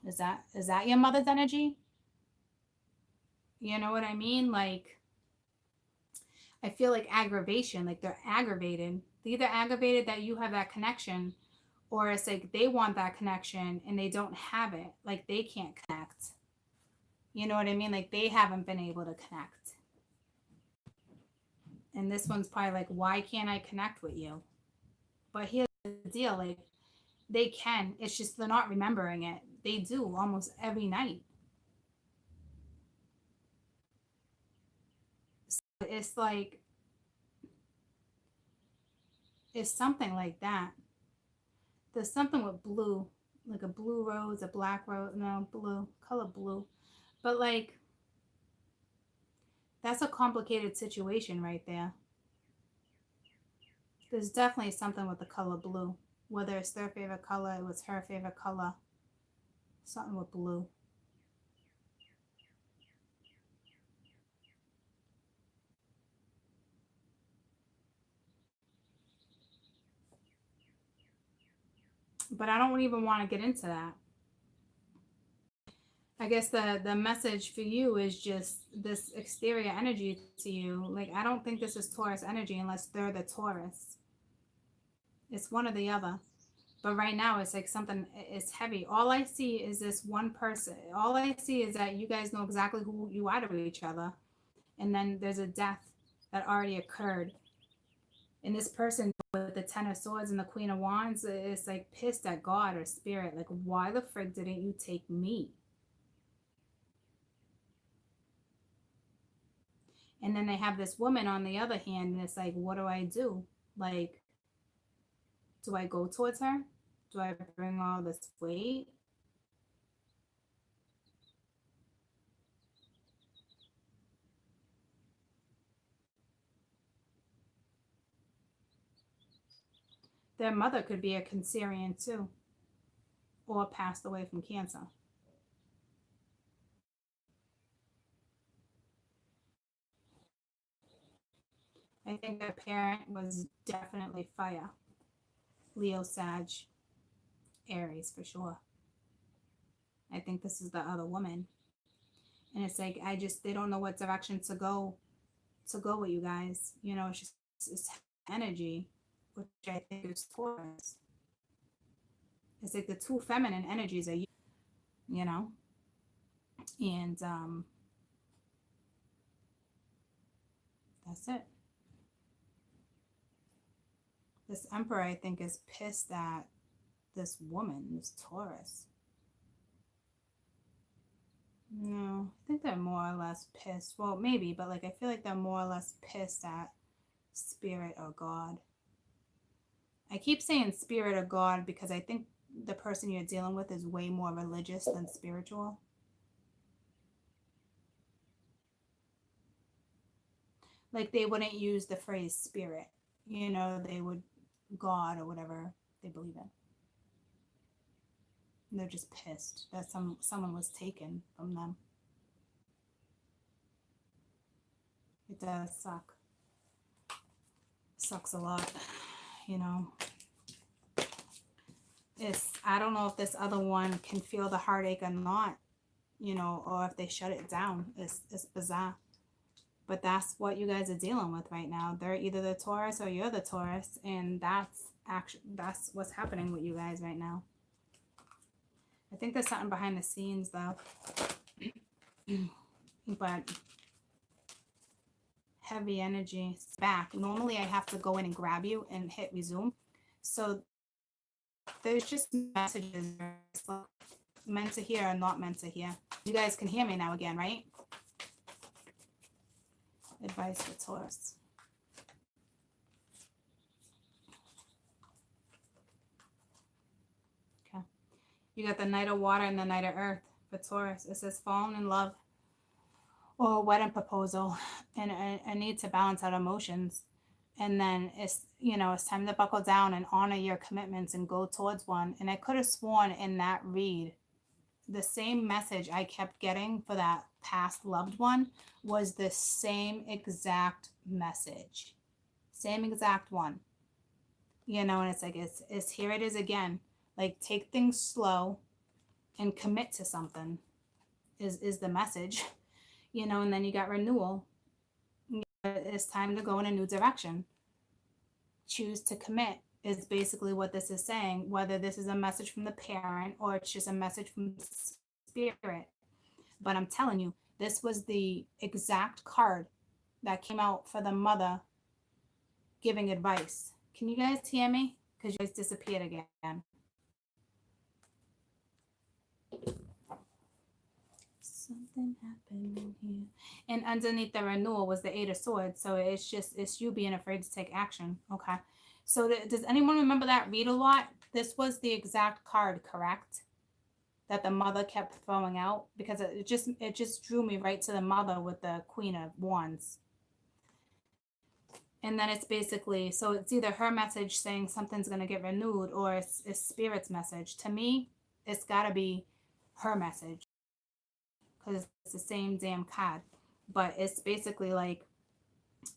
Is that your mother's energy? You know what I mean? Like, I feel like aggravation, like they're aggravated. They're either aggravated that you have that connection, or it's like they want that connection and they don't have it. Like they can't connect. You know what I mean? Like they haven't been able to connect. And this one's probably like, why can't I connect with you? But here's the deal, like they can. It's just they're not remembering it. They do almost every night. So it's like it's something like that. There's something with blue, like a blue rose, a black rose, no, blue, color blue. But like that's a complicated situation right there. There's definitely something with the color blue. Whether it's their favorite color, it was her favorite color. Something with blue. But I don't even want to get into that. I guess the message for you is just this exterior energy to you. Like I don't think this is Taurus energy unless they're the Taurus. It's one or the other. But right now it's like something it's heavy. All I see is this one person. All I see is that you guys know exactly who you are to each other. And then there's a death that already occurred. And this person with the Ten of Swords and the Queen of Wands is like pissed at God or spirit. Like, why the frick didn't you take me? And then they have this woman on the other hand, and it's like, what do I do? Like, do I go towards her? Do I bring all this weight? Their mother could be a Cancerian too, or passed away from cancer. I think their parent was definitely fire. Leo, Sag, Aries for sure. I think this is the other woman. And it's like they don't know what direction to go with you guys. You know, it's just it's energy, which I think is Taurus. It's like the two feminine energies are you know, and that's it. This Emperor, I think, is pissed at this woman, this Taurus. No, I think they're more or less pissed. Well, maybe, but like I feel like they're more or less pissed at spirit or God. I keep saying spirit or God because I think the person you're dealing with is way more religious than spiritual. Like they wouldn't use the phrase spirit, you know, they would God or whatever they believe in. And they're just pissed that someone was taken from them. It does suck. Sucks a lot, you know. I don't know if this other one can feel the heartache or not, you know, or if they shut it down. It's bizarre. But that's what you guys are dealing with right now. They're either the Taurus or you're the Taurus, and that's what's happening with you guys right now. I think there's something behind the scenes though. But heavy energy. It's back. Normally I have to go in and grab you and hit resume. So there's just messages meant to hear or not meant to hear. You guys can hear me now again, right? Advice for Taurus. Okay. You got the Knight of Water and the Knight of Earth for Taurus. It says falling in love or a wedding proposal and a need to balance out emotions. And then it's, you know, it's time to buckle down and honor your commitments and go towards one. And I could have sworn in that read the same message I kept getting for that past loved one was the same exact message. Same exact one. You know, and it's like, it's here it is again. Like, take things slow and commit to something is the message. You know, and then you got renewal. It's time to go in a new direction. Choose to commit is basically what this is saying, whether this is a message from the parent or it's just a message from spirit. But I'm telling you, this was the exact card that came out for the mother giving advice. Can you guys hear me? Because you guys disappeared again. Something happened here. And underneath the renewal was the Eight of Swords. So it's you being afraid to take action. Okay. So does anyone remember that read a lot? This was the exact card, correct? That the mother kept throwing out, because it just drew me right to the mother with the Queen of Wands. And then it's basically, so it's either her message saying something's going to get renewed, or it's Spirit's message. To me, it's got to be her message, because it's the same damn card. But it's basically like,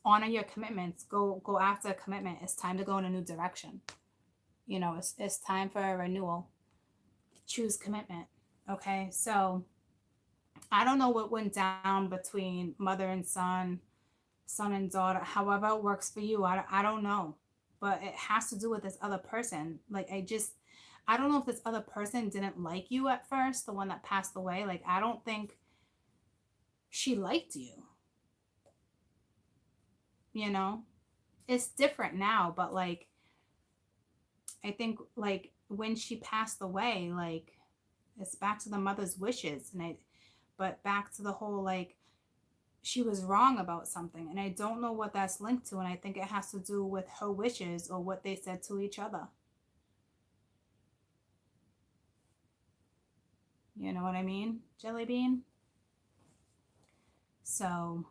honor your commitments. Go after a commitment. It's time to go in a new direction. You know, it's time for a renewal. Choose commitment. Okay, so I don't know what went down between mother and son and daughter, however it works for you. I don't know, but it has to do with this other person. Like, I don't know if this other person didn't like you at first, the one that passed away. Like, I don't think she liked you. You know, it's different now, but like, I think like when she passed away, like, it's back to the mother's wishes, but back to the whole, like, she was wrong about something, and I don't know what that's linked to, and I think it has to do with her wishes or what they said to each other. You know what I mean, Jelly Bean? So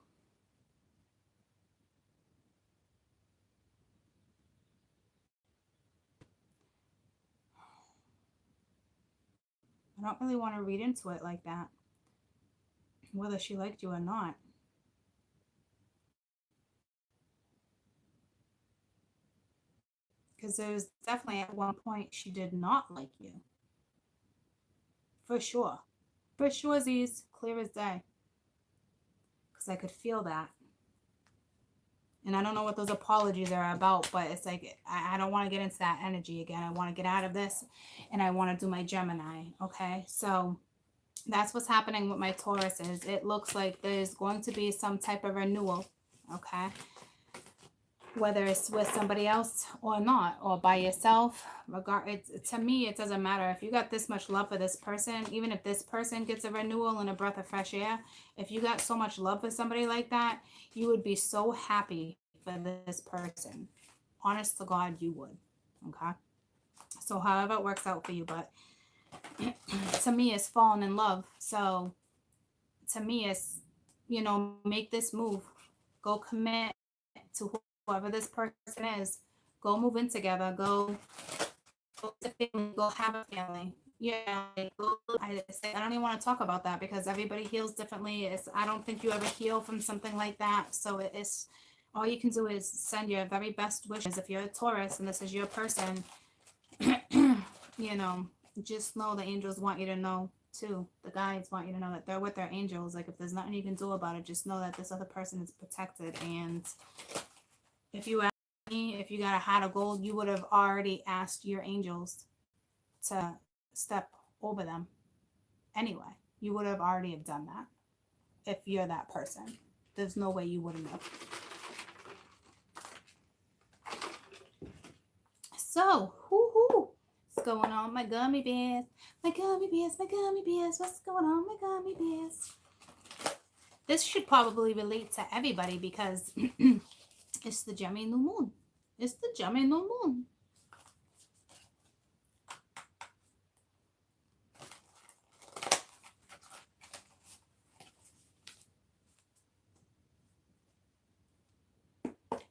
I don't really want to read into it like that, whether she liked you or not. Because there's definitely at one point she did not like you. For sure. For sure, Z's clear as day. Because I could feel that. And I don't know what those apologies are about, but it's like, I don't want to get into that energy again. I want to get out of this, and I want to do my Gemini. Okay, so that's what's happening with my Tauruses. It looks like there's going to be some type of renewal. Okay, whether it's with somebody else or not, or by yourself. To me, it doesn't matter. If you got this much love for this person, even if this person gets a renewal and a breath of fresh air, if you got so much love for somebody like that, you would be so happy for this person. Honest to God, you would. Okay, so however it works out for you, but to me, it's falling in love. So to me, it's, you know, make this move, go commit to whoever this person is, go move in together, go to family, go have a family. Yeah, I don't even want to talk about that, because everybody heals differently. I don't think you ever heal from something like that. So it's, all you can do is send your very best wishes. If you're a Taurus and this is your person, you know, just know the angels want you to know too. The guides want you to know that they're with their angels. Like, if there's nothing you can do about it, just know that this other person is protected. And if you ask me, if you got a heart of gold, you would have already asked your angels to step over them anyway. You would have already have done that if you're that person. There's no way you wouldn't have. So, what's going on, my gummy bears? My gummy bears, my gummy bears. What's going on, my gummy bears? This should probably relate to everybody, because it's the Gemini new moon. It's the Gemini new moon.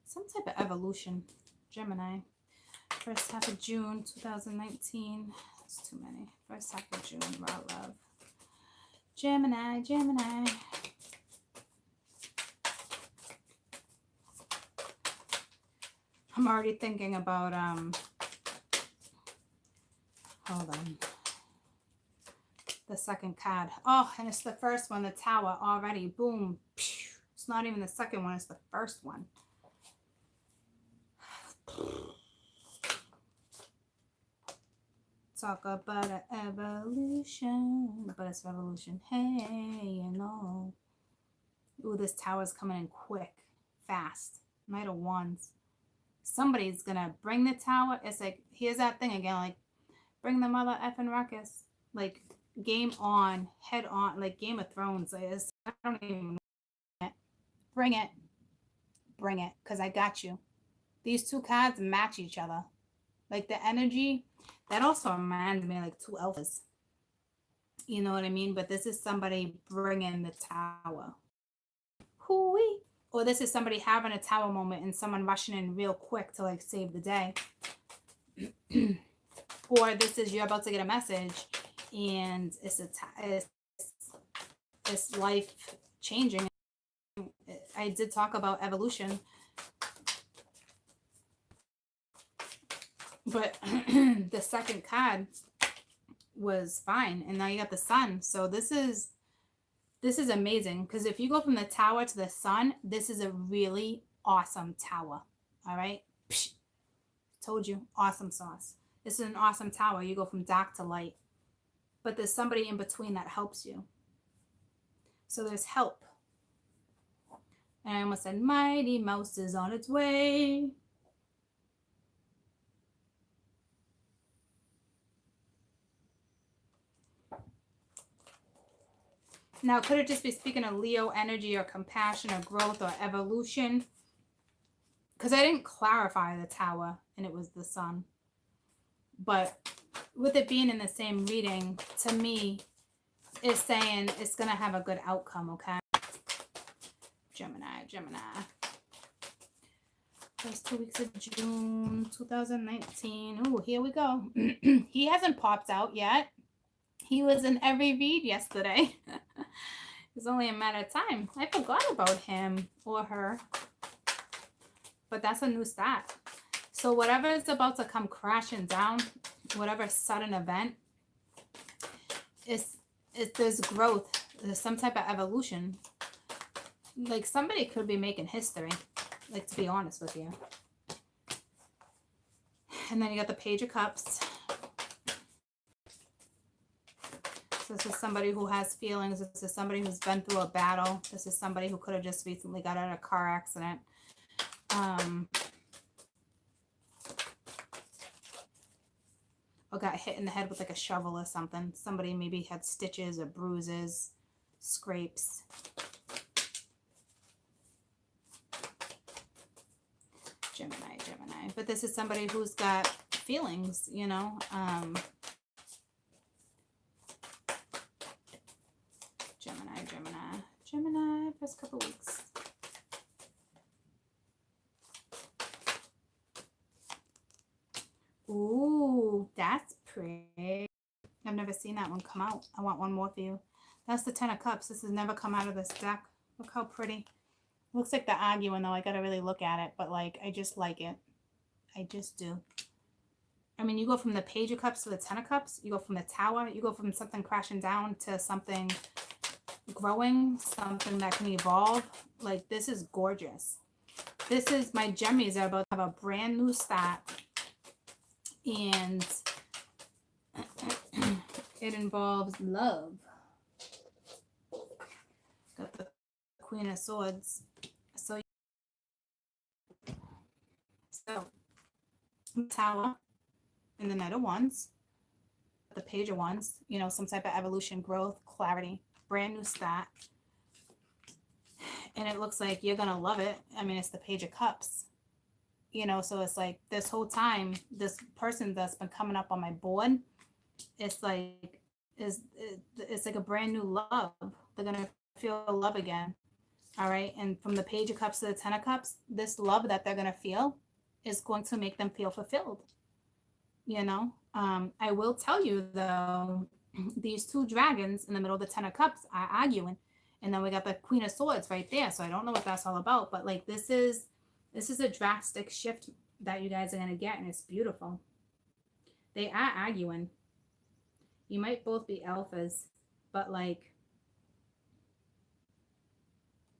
Some type of evolution. Gemini. First half of June 2019. That's too many. First half of June, RawLOVE. Gemini, Gemini. I'm already thinking about, hold on. The second card. Oh, and it's the first one, the Tower already. Boom. It's not even the second one, it's the first one. Talk about an evolution, but it's revolution. Hey, you know. Ooh, this Tower's coming in quick, fast. Knight of Wands. Somebody's gonna bring the Tower. It's like, here's that thing again, like, bring the mother effing ruckus. Like, game on, head on, like Game of Thrones. Like, I don't even know it. Bring it. Bring it, because I got you. These two cards match each other. Like, the energy, that also reminds me of like two alphas. You know what I mean? But this is somebody bringing the Tower. Hoo-wee. Or this is somebody having a Tower moment and someone rushing in real quick to like save the day. Or this is, you're about to get a message and it's life changing. I did talk about evolution, but the second card was fine, and now you got the Sun. So this is amazing, because if you go from the Tower to the Sun, this is a really awesome Tower. All right, psh, told you, awesome sauce. This is an awesome Tower. You go from dark to light, but there's somebody in between that helps you. So there's help. And I almost said, Mighty Mouse is on its way. Now, could it just be speaking of Leo energy or compassion or growth or evolution? Because I didn't clarify the Tower, and it was the Sun. But with it being in the same reading, to me, it's saying it's going to have a good outcome, okay? Gemini, Gemini. First 2 weeks of June 2019. Oh, here we go. He hasn't popped out yet. He was in every read yesterday. It's only a matter of time. I forgot about him or her. But that's a new start. So whatever is about to come crashing down, whatever sudden event, there's growth. There's some type of evolution. Like, somebody could be making history. Like, to be honest with you. And then you got the Page of Cups. So this is somebody who has feelings. This is somebody who's been through a battle. This is somebody who could have just recently got out of a car accident. Or got hit in the head with like a shovel or something. Somebody maybe had stitches or bruises, scrapes. Gemini, Gemini. But this is somebody who's got feelings, you know. Gemini, Gemini. Gemini, first couple weeks. Ooh, that's pretty. I've never seen that one come out. I want one more for you. That's the Ten of Cups. This has never come out of this deck. Look how pretty. Looks like they're arguing, though. I got to really look at it. But, like, I just like it. I just do. I mean, you go from the Page of Cups to the Ten of Cups. You go from the Tower. You go from something crashing down to something growing. Something that can evolve. Like, this is gorgeous. This is, my Gemmies are about to have a brand new start. And it involves love. Got the Queen of Swords. So Tower and the Knight of Wands, the Page of Wands, you know, some type of evolution, growth, clarity, brand new start. And it looks like you're going to love it. I mean, it's the Page of Cups. You know, so it's like this whole time, this person that's been coming up on my board, it's like, it's like a brand new love. They're going to feel love again. All right. And from the Page of Cups to the Ten of Cups, this love that they're going to feel is going to make them feel fulfilled. You know, I will tell you, though, these two dragons in the middle of the Ten of Cups are arguing. And then we got the Queen of Swords right there. So I don't know what that's all about. But like this is a drastic shift that you guys are going to get. And it's beautiful. They are arguing. You might both be alphas. But like,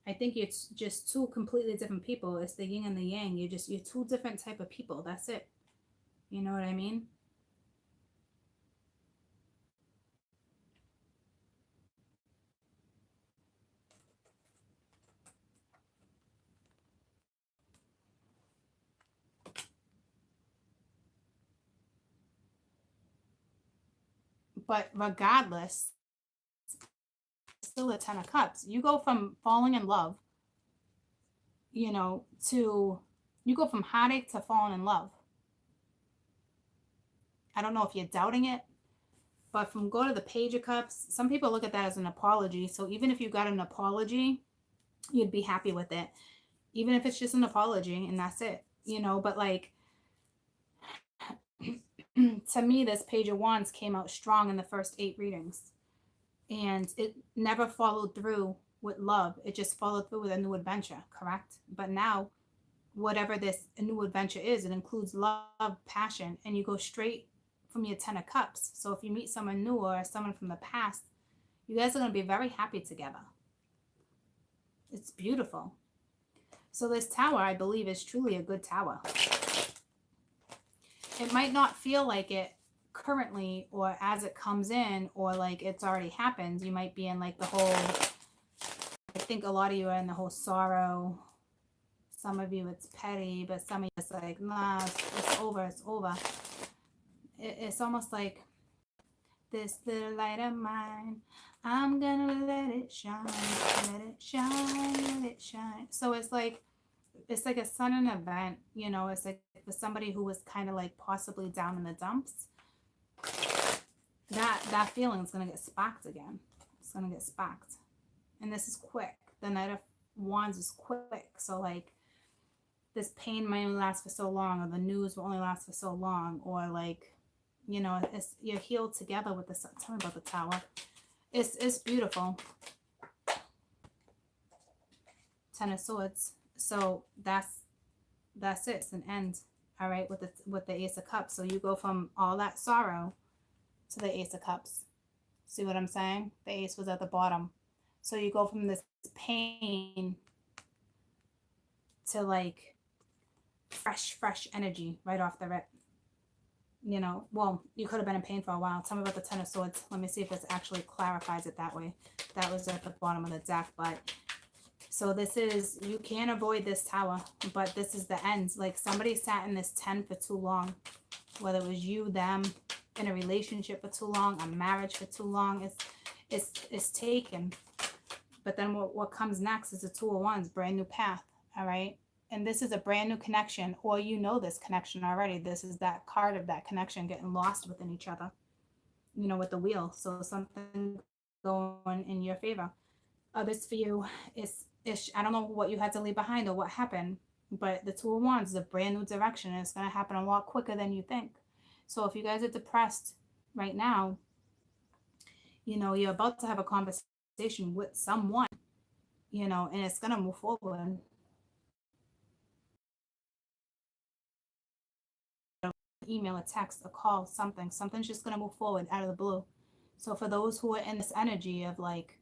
I think it's just two completely different people. It's the yin and the yang. You're two different type of people. That's it. You know what I mean? But regardless, still a Ten of Cups. You go from falling in love, to you go from heartache to falling in love. I don't know if you're doubting it, but from go to the Page of Cups, some people look at that as an apology. So even if you got an apology, you'd be happy with it. Even if it's just an apology and that's it, but like to me, this Page of Wands came out strong in the first 8 readings. And it never followed through with love. It just followed through with a new adventure, correct? But now, whatever this new adventure is, it includes love, passion, and you go straight from your Ten of Cups. So if you meet someone new or someone from the past, you guys are going to be very happy together. It's beautiful. So this tower, I believe, is truly a good tower. It might not feel like it currently or as it comes in or like it's already happened. You might be in like the whole, I think a lot of you are in the whole sorrow. Some of you it's petty, but some of you it's like, nah, it's over. It's almost like this little light of mine, I'm gonna let it shine, let it shine, let it shine. So it's like a sudden event, it's like for somebody who was kind of like possibly down in the dumps, that feeling is going to get sparked again. It's going to get sparked. And this is quick. The Knight of Wands is quick. So like this pain might only last for so long, or the news will only last for so long, or like, you're healed together with this. Tell me about the Tower. It's beautiful. Ten of Swords. So that's it. It's an end. All right, with the Ace of Cups. So you go from all that sorrow to the Ace of Cups. See what I'm saying? The Ace was at the bottom. So you go from this pain to like fresh energy right off the rip. Well, you could have been in pain for a while. Tell me about the Ten of Swords. Let me see if this actually clarifies it that way. That was at the bottom of the deck, but so this is, you can't avoid this Tower, but this is the end. Like somebody sat in this 10 for too long, whether it was you, them, in a relationship for too long, a marriage for too long. It's taken. But then what comes next is the Two of Wands, brand new path. All right. And this is a brand new connection, or this connection already. This is that card of that connection getting lost within each other, with the wheel. So something going in your favor. Others for you is I don't know what you had to leave behind or what happened, but the Two of Wands is a brand new direction, and it's going to happen a lot quicker than you think. So if you guys are depressed right now, you're about to have a conversation with someone, and it's going to move forward. Email, a text, a call, something's just going to move forward out of the blue. So for those who are in this energy of like,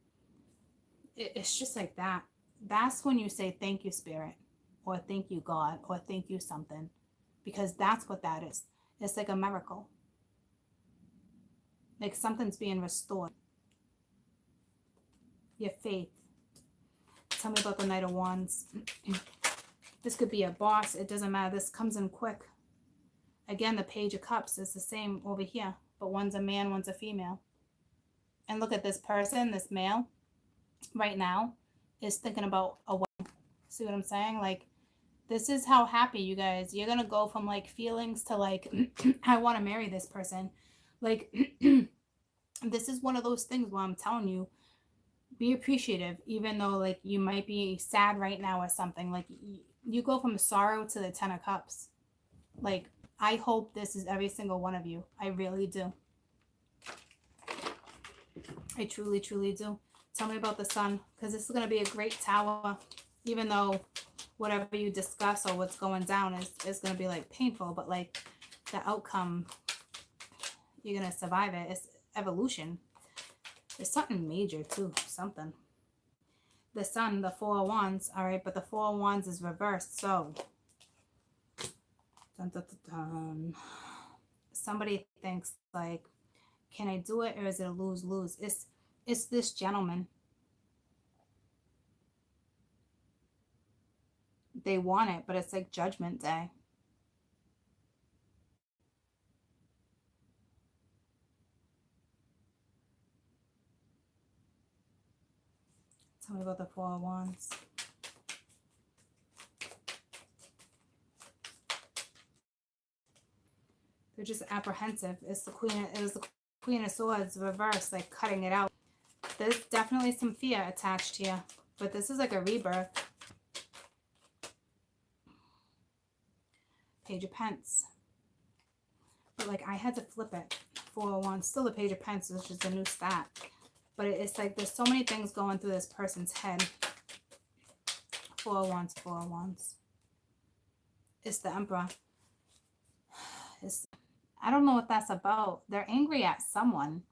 it's just like that, that's when you say thank you, Spirit, or thank you, God, or thank you, something, because that's what that is. It's like a miracle, like something's being restored. Your faith. Tell me about the Knight of Wands. This could be a boss, it doesn't matter. This comes in quick. Again, the Page of Cups is the same over here, but one's a man, one's a female. And look at this person, this male right now is thinking about a wedding. See what I'm saying? Like, this is how happy you guys, you're going to go from like feelings to like, I want to marry this person. Like, this is one of those things where I'm telling you, be appreciative, even though like you might be sad right now or something. Like you go from sorrow to the Ten of Cups. Like, I hope this is every single one of you. I really do. I truly, truly do. Tell me about the sun, because this is going to be a great tower, even though whatever you discuss or what's going down is going to be like painful, but like the outcome, you're going to survive it. It's evolution. There's something major too, something. The sun, the Four of Wands, all right, but the Four of Wands is reversed, so dun, dun, dun, dun. Somebody thinks like, can I do it, or is it a lose-lose? It's this gentleman. They want it, but it's like Judgment Day. Tell me about the Four of Wands. They're just apprehensive. It's the Queen. It was the Queen of Swords reversed, like cutting it out. There's definitely some fear attached here, but this is like a rebirth. Page of Pence. But like I had to flip it. 4 of Wands. Still the Page of Pence, which is a new stat. But it's like there's so many things going through this person's head. 4 of Wands, 4 of Wands. It's the Emperor. I don't know what that's about. They're angry at someone.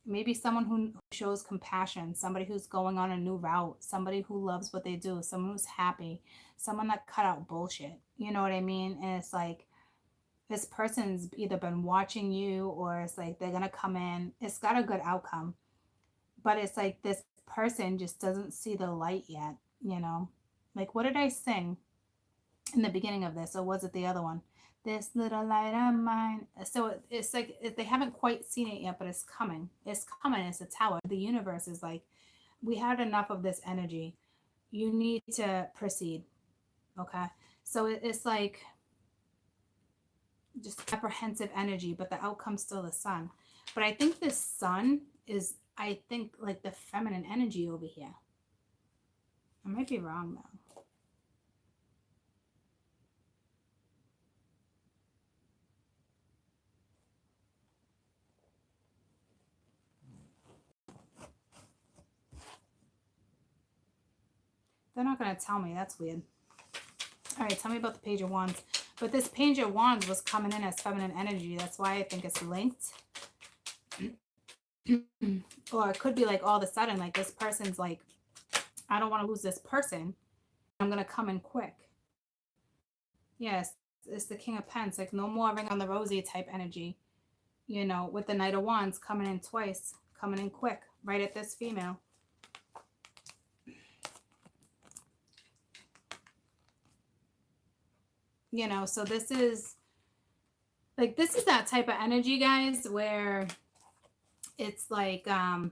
Maybe someone who shows compassion, somebody who's going on a new route, somebody who loves what they do, someone who's happy, someone that cut out bullshit. You know what I mean? And it's like this person's either been watching you, or it's like they're going to come in. It's got a good outcome. But it's like this person just doesn't see the light yet, you know? Like, what did I sing in the beginning of this? Or was it the other one? This little light of mine. So it's like they haven't quite seen it yet, but it's coming. It's coming. It's a tower. The universe is like, we had enough of this energy. You need to proceed. Okay? So it's like just apprehensive energy, but the outcome's still the sun. But I think this sun is, I think, like the feminine energy over here. I might be wrong, though. They're not going to tell me. That's weird. All right, tell me about the Page of Wands. But this Page of Wands was coming in as feminine energy. That's why I think it's linked. Or it could be like all of a sudden, like this person's like, I don't want to lose this person. I'm going to come in quick. Yes, it's the King of Pence. Like no more ring on the rosy type energy. You know, with the Knight of Wands coming in twice. Coming in quick. Right at this female. You know, so this is like, this is that type of energy, guys, where it's like, and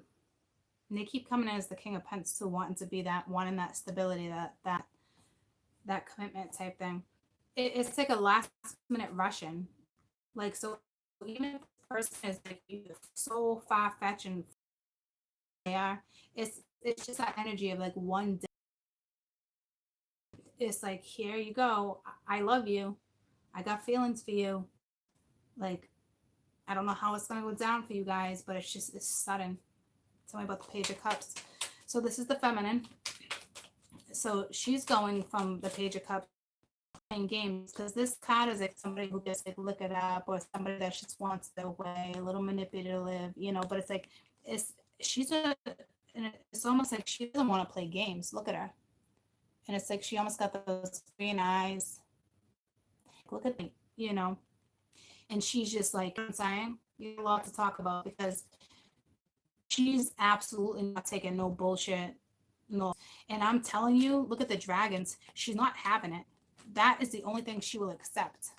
they keep coming in as the King of Pence too, wanting to be that one in that stability, that commitment type thing. It's like a last minute rushing. Like, so even if the person is like so far fetched and they are, it's just that energy of like one day. It's like, here you go. I love you. I got feelings for you. Like, I don't know how it's going to go down for you guys, but it's sudden. Tell me about the Page of Cups. So this is the feminine. So she's going from the Page of Cups playing games, because this card is like somebody who just like look it up, or somebody that just wants their way, a little manipulative, you know, but it's like, and it's almost like she doesn't want to play games. Look at her. And it's like she almost got those green eyes. Look at me, you know. And she's just like, I'm saying, you have a lot to talk about, because she's absolutely not taking no bullshit. No. And I'm telling you, look at the dragons. She's not having it. That is the only thing she will accept.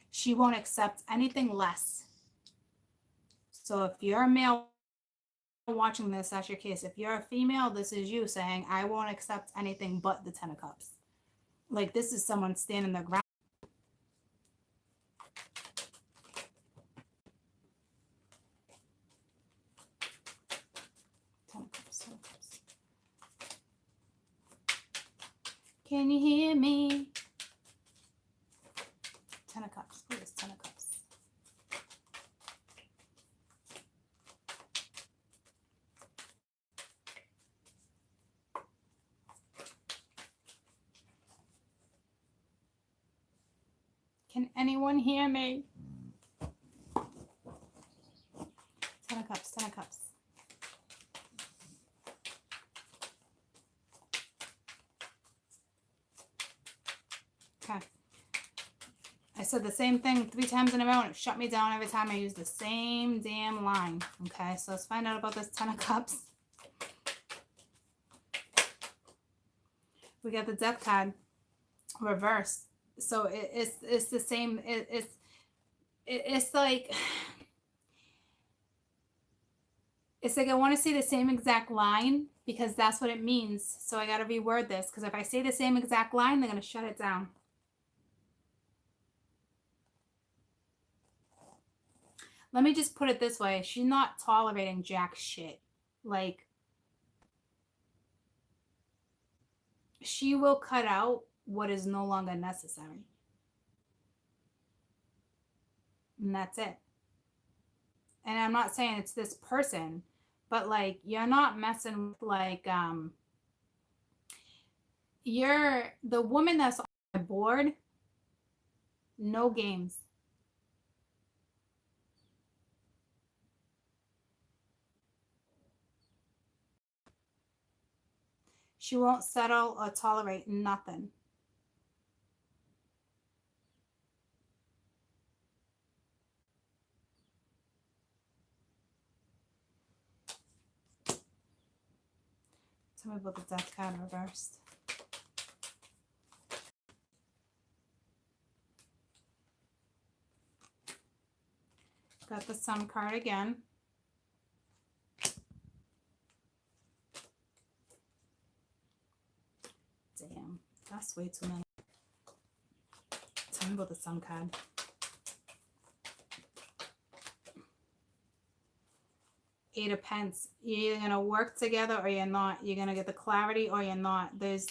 She won't accept anything less. So if you're a male watching this, that's your case. If you're a female, this is you saying, I won't accept anything but the Ten of Cups. Like, this is someone standing their ground. Can you hear me? Ten of Cups. Please, Ten of Cups. anyone hear me? 10 of Cups, 10 of Cups. Okay. I said the same thing 3 times in a row and it shut me down every time I use the same damn line. Okay, so let's find out about this 10 of Cups. We got the Death card reversed. So it's the same. It's like I want to say the same exact line because that's what it means. So I got to reword this because if I say the same exact line, they're going to shut it down. Let me just put it this way. She's not tolerating jack shit. Like, she will cut out what is no longer necessary. And that's it. And I'm not saying it's this person, but like, you're not messing with like, you're the woman that's on the board. No games. She won't settle or tolerate nothing. Tell me about the Death card reversed. Got the Sun card again. Damn, that's way too many. Tell me about the Sun card. Eight of Pence. You're either gonna work together or you're not. You're gonna get the clarity or you're not. There's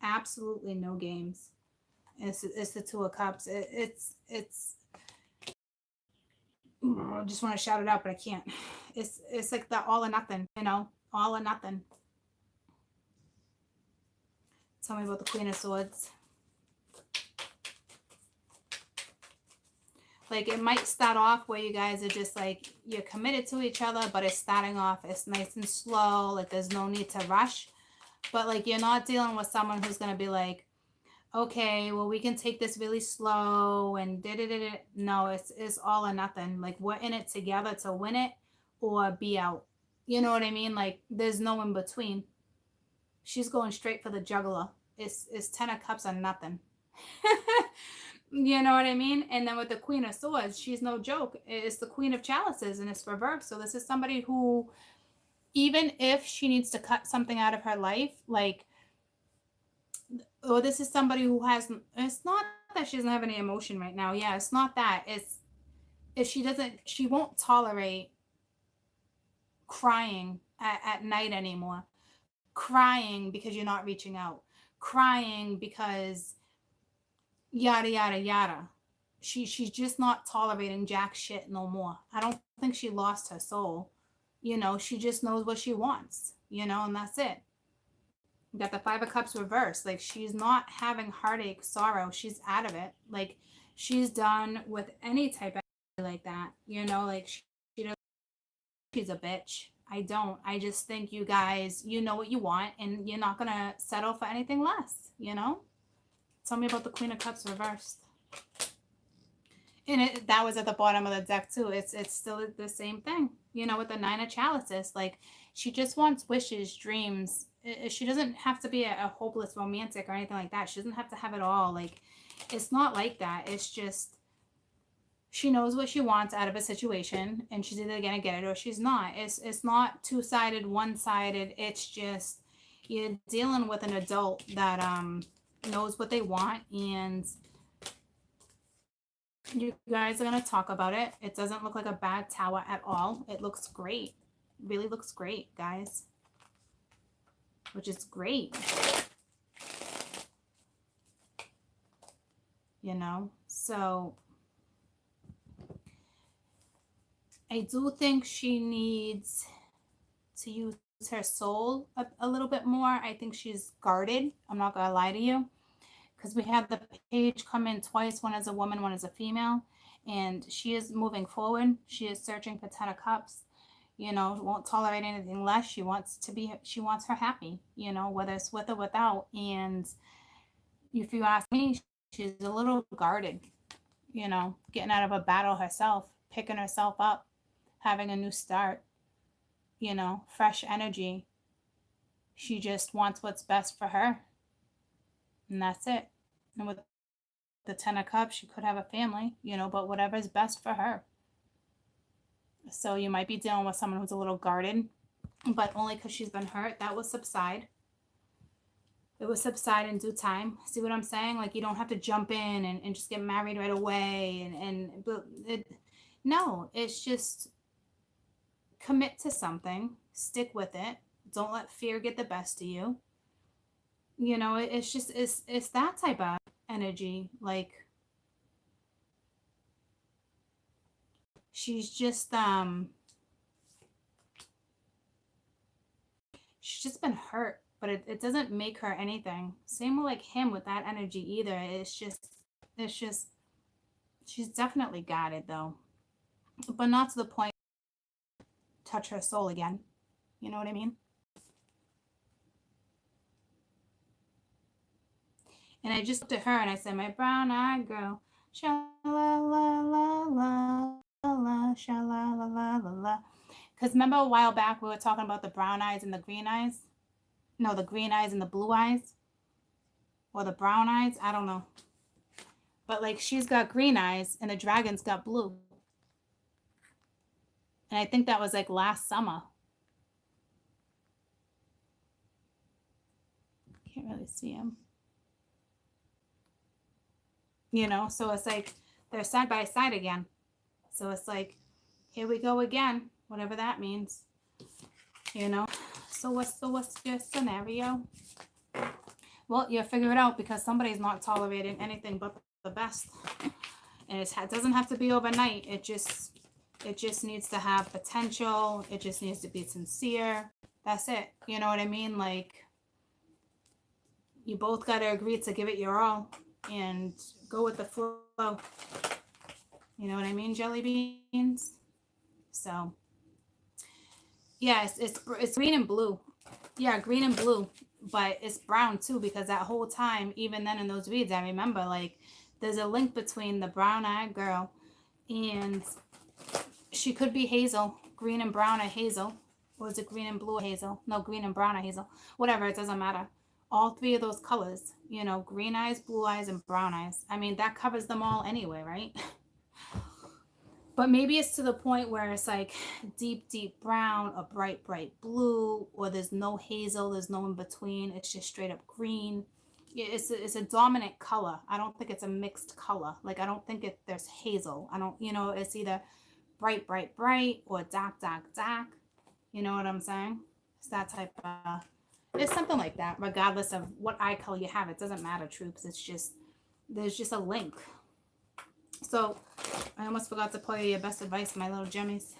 absolutely no games. It's the Two of Cups. It's I just want to shout it out, but I can't. It's like the all or nothing, you know, all or nothing. Tell me about the Queen of Swords. Like, it might start off where you guys are just like, you're committed to each other, but it's starting off, it's nice and slow. Like, there's no need to rush. But like, you're not dealing with someone who's going to be like, okay, well, we can take this really slow and da-da-da-da. No, it's all or nothing. Like, we're in it together to win it or be out. You know what I mean? Like, there's no in between. She's going straight for the jugular. It's 10 of Cups or nothing. You know what I mean? And then with the Queen of Swords, she's no joke. It's the Queen of Chalices and it's reversed. So this is somebody who, even if she needs to cut something out of her life, like, or this is somebody who has, it's not that she doesn't have any emotion right now. Yeah, it's not that. It's if she won't tolerate crying at night anymore. Crying because you're not reaching out. Crying because yada, yada, yada. She's just not tolerating jack shit no more. I don't think she lost her soul. You know, she just knows what she wants, you know, and that's it. You got the Five of Cups reversed. Like, she's not having heartache, sorrow. She's out of it. Like, she's done with any type of like that, you know, like she doesn't, she's a bitch. I don't. I just think you guys, you know what you want and you're not going to settle for anything less, you know? Tell me about the Queen of Cups reversed. And that was at the bottom of the deck too. It's still the same thing, you know, with the Nine of Chalices. Like, she just wants wishes, dreams. She doesn't have to be a hopeless romantic or anything like that. She doesn't have to have it all. Like, it's not like that. It's just, she knows what she wants out of a situation and she's either going to get it or she's not. It's not two-sided, one-sided. It's just, you're dealing with an adult that, knows what they want, and you guys are going to talk about it. It doesn't look like a bad tower at all. It looks great. It really looks great, guys, which is great, you know. So I do think she needs to use her soul a little bit more. I think she's guarded. I'm not going to lie to you. because we had the page come in twice, one as a woman, one as a female, and she is moving forward. She is searching for 10 of cups, you know, won't tolerate anything less. She wants her happy, you know, whether it's with or without. And if you ask me, she's a little guarded, you know, getting out of a battle herself, picking herself up, having a new start, you know, fresh energy. She just wants what's best for her. And that's it. And with the 10 of cups, she could have a family, you know, but whatever's best for her. So you might be dealing with someone who's a little guarded, but only because she's been hurt. That will subside. It will subside in due time. See what I'm saying? Like, you don't have to jump in and just get married right away. No, it's just commit to something, stick with it. Don't let fear get the best of you. You know, it's that type of energy. Like, she's just been hurt, but it doesn't make her anything. Same with like him with that energy either. It's just she's definitely got it though, but not to the point touch her soul again. You know what I mean? And I just looked at her and I said, my brown eyed girl, sha la la la la la, sha la la la la la. Because remember a while back we were talking about the brown eyes and the green eyes? No, the green eyes and the blue eyes? Or the brown eyes? I don't know. But like, she's got green eyes and the dragon's got blue. And I think that was like last summer. Can't really see him. You know, so it's like they're side by side again. So it's like, here we go again, whatever that means. You know, so what's your scenario? Well, you'll figure it out, because somebody's not tolerating anything but the best. And it doesn't have to be overnight. It just needs to have potential. It just needs to be sincere. That's it. You know what I mean? Like, you both got to agree to give it your all and go with the flow. You know what I mean, jelly beans? So, yes, it's green and blue. Yeah, green and blue, but it's brown too, because that whole time, even then in those reads, I remember, like, there's a link between the brown-eyed girl and she could be hazel. Green and brown are hazel. Or is it green and blue or hazel? No, green and brown are hazel. Whatever, it doesn't matter. All three of those colors, you know, green eyes, blue eyes, and brown eyes. I mean, that covers them all anyway, right? But maybe it's to the point where it's like deep, deep brown, or bright, bright blue, or there's no hazel, there's no in between. It's just straight up green. It's a dominant color. I don't think it's a mixed color. Like, I don't think there's hazel. I don't, you know, it's either bright, bright, bright, or dark, dark, dark. You know what I'm saying? It's that type of, it's something like that, regardless of what eye color you have. It doesn't matter, troops. It's just, there's just a link. So, I almost forgot to play your best advice, my little jemmies.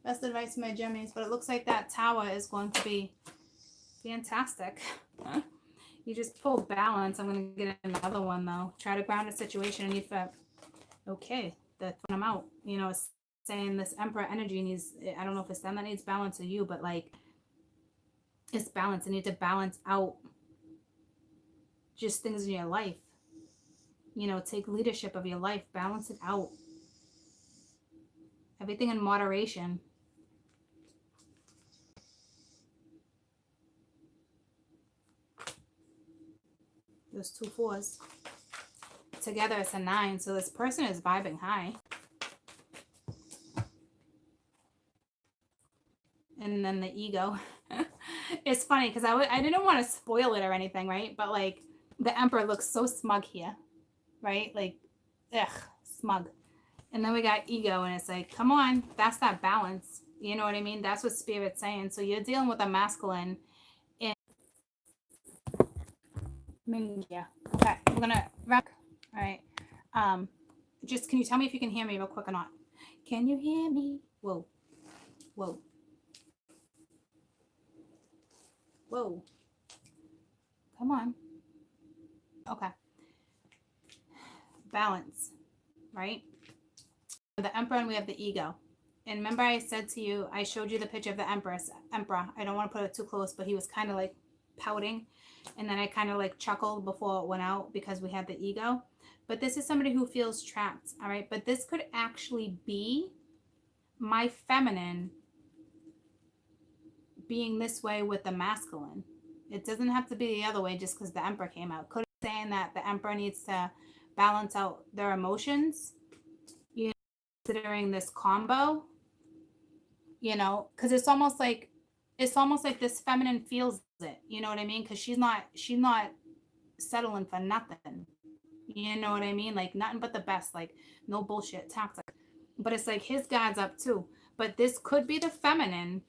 Best advice, my jemmies. But it looks like that tower is going to be fantastic. You just pull balance. I'm going to get another one, though. Try to ground a situation and you felt, okay, that's when I'm out. You know, it's saying this Emperor energy needs, I don't know if it's them that needs balance or you, but like, it's balance. You need to balance out just things in your life. You know, take leadership of your life, balance it out. Everything in moderation. Those 2 4s. Together it's a 9, so this person is vibing high. And then the ego. It's funny because I didn't want to spoil it or anything, right? But like, the Emperor looks so smug here, right? Like, ugh, smug. And then we got ego, and it's like, come on, that's that balance. You know what I mean? That's what Spirit's saying. So you're dealing with a masculine. And yeah. Okay, we're gonna wrap. All right. Just, can you tell me if you can hear me real quick or not? Can you hear me? Whoa. Whoa. Whoa. Come on. Okay. balance, right? The Emperor, and we have the ego. And remember I said to you, I showed you the picture of the Emperor. I don't want to put it too close, but he was kind of like pouting. And then I kind of like chuckled before it went out because we had the ego. But this is somebody who feels trapped, all right? But this could actually be my feminine being this way with the masculine. It doesn't have to be the other way just because the Emperor came out. Could be saying that the Emperor needs to balance out their emotions, you know, considering this combo, you know, because it's almost like this feminine feels it, you know what I mean? Because she's not settling for nothing, you know what I mean? Like nothing but the best, like no bullshit toxic. But it's like his guard's up too. But this could be the feminine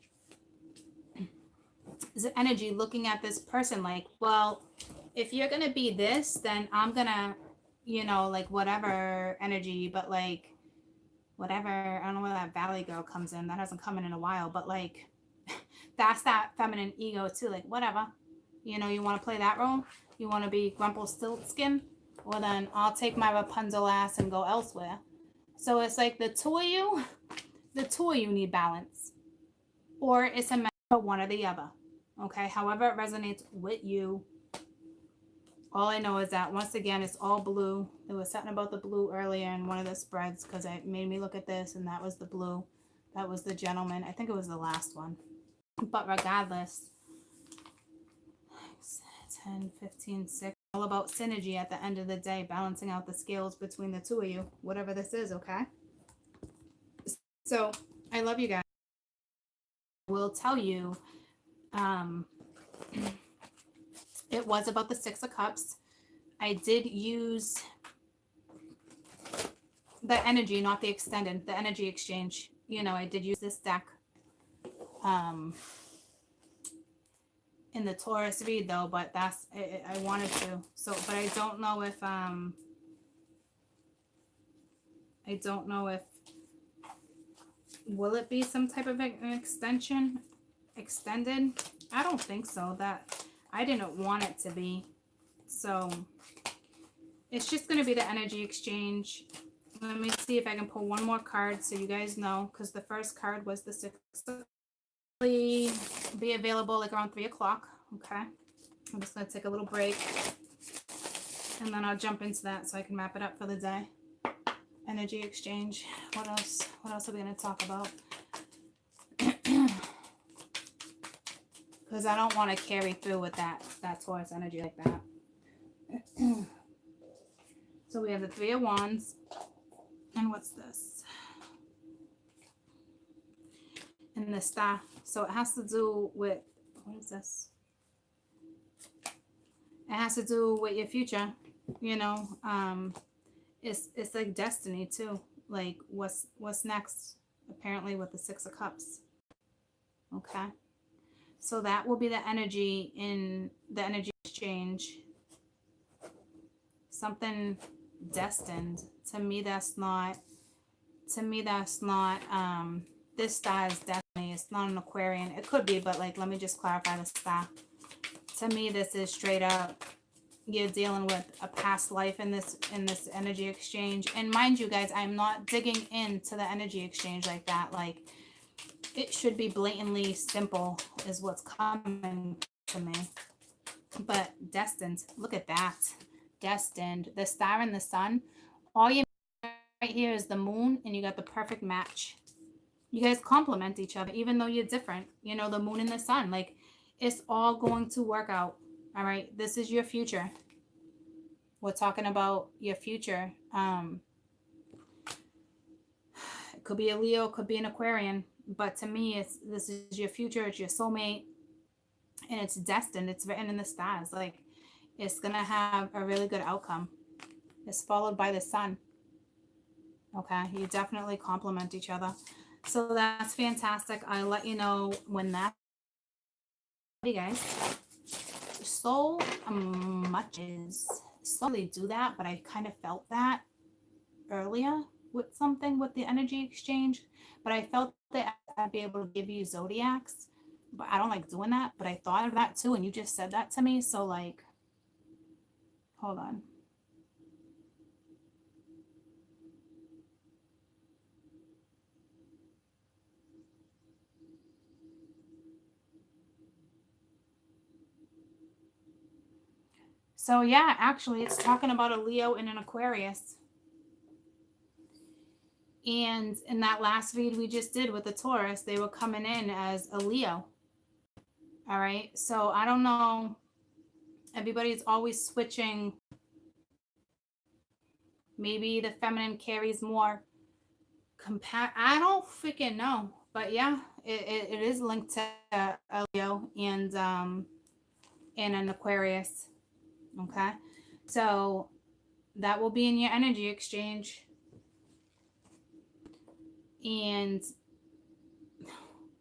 energy looking at this person like, well, if you're gonna be this, then I'm gonna, you know, like whatever energy, but like whatever, I don't know where that Valley girl comes in. That hasn't come in a while, but like that's that feminine ego too. Like whatever, you know, you want to play that role, you want to be Rumpelstiltskin, well then I'll take my Rapunzel ass and go elsewhere. So it's like the two of you need balance, or it's a matter of one or the other. Okay, however it resonates with you. All I know is that once again, it's all blue. There was something about the blue earlier in one of the spreads because it made me look at this, and that was the blue. That was the gentleman. I think it was the last one. But regardless, 10, 15, 6, all about synergy at the end of the day, balancing out the scales between the two of you, whatever this is, okay? So I love you guys. I will tell you, it was about the Six of Cups. I did use the energy, not the extended, the energy exchange. You know, I did use this deck in the Taurus read though, but that's, I wanted to. So, but I don't know if, will it be some type of an extension? Extended? I don't think so. That I didn't want it to be. So it's just going to be the energy exchange. Let me see if I can pull one more card so you guys know, because the first card was the 6. Be available like around 3 o'clock. Okay. I'm just going to take a little break and then I'll jump into that so I can map it up for the day. Energy exchange. What else? What else are we going to talk about? Because I don't want to carry through with that Taurus energy like that. So we have the 3 of Wands. And what's this? And the Star. So it has to do with, what is this? It has to do with your future. You know, it's like destiny too. Like what's next? Apparently with the 6 of Cups. Okay. So that will be the energy in the energy exchange. Something destined. To me, that's not, this star is destiny. It's not an Aquarian. It could be, but like, let me just clarify the star. To me, this is straight up, you're dealing with a past life in this energy exchange. And mind you guys, I'm not digging into the energy exchange like that. Like, it should be blatantly simple is what's coming to me. But destined, look at that. Destined, the star and the sun. All you right here is the moon, and you got the perfect match. You guys complement each other, even though you're different. You know, the moon and the sun, like it's all going to work out. All right, this is your future. We're talking about your future. It could be a Leo, could be an Aquarian, but to me, this is your future. It's your soulmate, and it's destined. It's written in the stars. Like it's gonna have a really good outcome. It's followed by the sun. Okay, you definitely complement each other. So that's fantastic. I'll let you know when that. Hey guys, so much is slowly do that, but I kind of felt that earlier with something with the energy exchange, but I felt that I'd be able to give you zodiacs, but I don't like doing that. But I thought of that too, and you just said that to me. So like, hold on. So yeah, actually it's talking about a Leo and an Aquarius. And in that last read we just did with the Taurus, they were coming in as a Leo. All right. So I don't know. Everybody's always switching. Maybe the feminine carries more I don't freaking know. But yeah, it is linked to a Leo and an Aquarius. Okay. So that will be in your energy exchange. And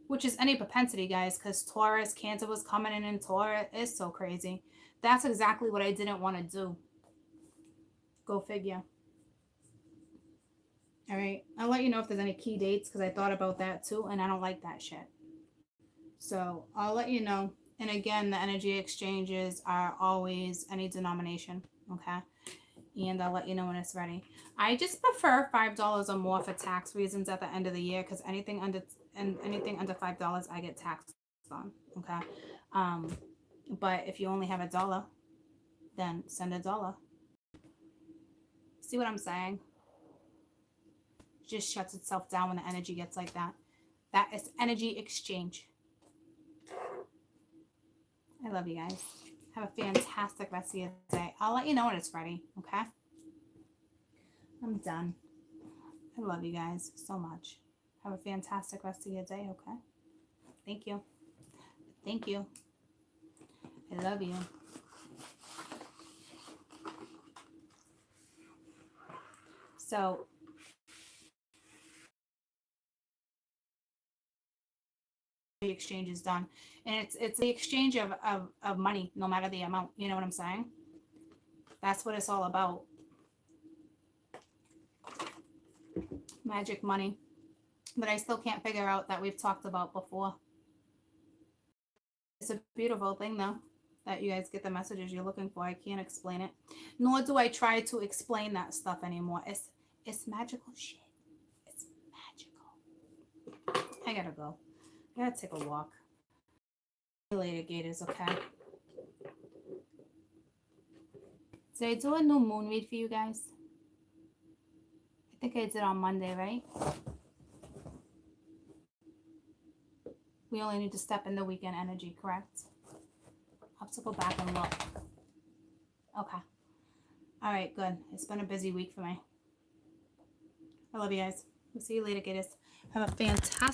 which is any propensity, guys, because Taurus, Cancer was coming in Taurus. It's so crazy. That's exactly what I didn't want to do. Go figure. All right. I'll let you know if there's any key dates because I thought about that too, and I don't like that shit. So I'll let you know. And again, the energy exchanges are always any denomination. Okay. And I'll let you know when it's ready. I just prefer $5 or more for tax reasons at the end of the year because anything under $5 I get taxed on. Okay. But if you only have $1, then send $1. See what I'm saying? It just shuts itself down when the energy gets like that. That is energy exchange. I love you guys. Have a fantastic rest of your day. I'll let you know when it's ready, okay? I'm done. I love you guys so much. Have a fantastic rest of your day, okay? Thank you. Thank you. I love you. So, the exchange is done. And it's the exchange of money, no matter the amount. You know what I'm saying? That's what it's all about. Magic money. But I still can't figure out that we've talked about before. It's a beautiful thing, though, that you guys get the messages you're looking for. I can't explain it. Nor do I try to explain that stuff anymore. It's magical shit. It's magical. I gotta go. I gotta take a walk. See you later, Gators, okay? Did I do a new moon read for you guys? I think I did on Monday, right? We only need to step in the weekend energy, correct? I'll have to go back and look. Okay. All right, good. It's been a busy week for me. I love you guys. We'll see you later, Gators. Have a fantastic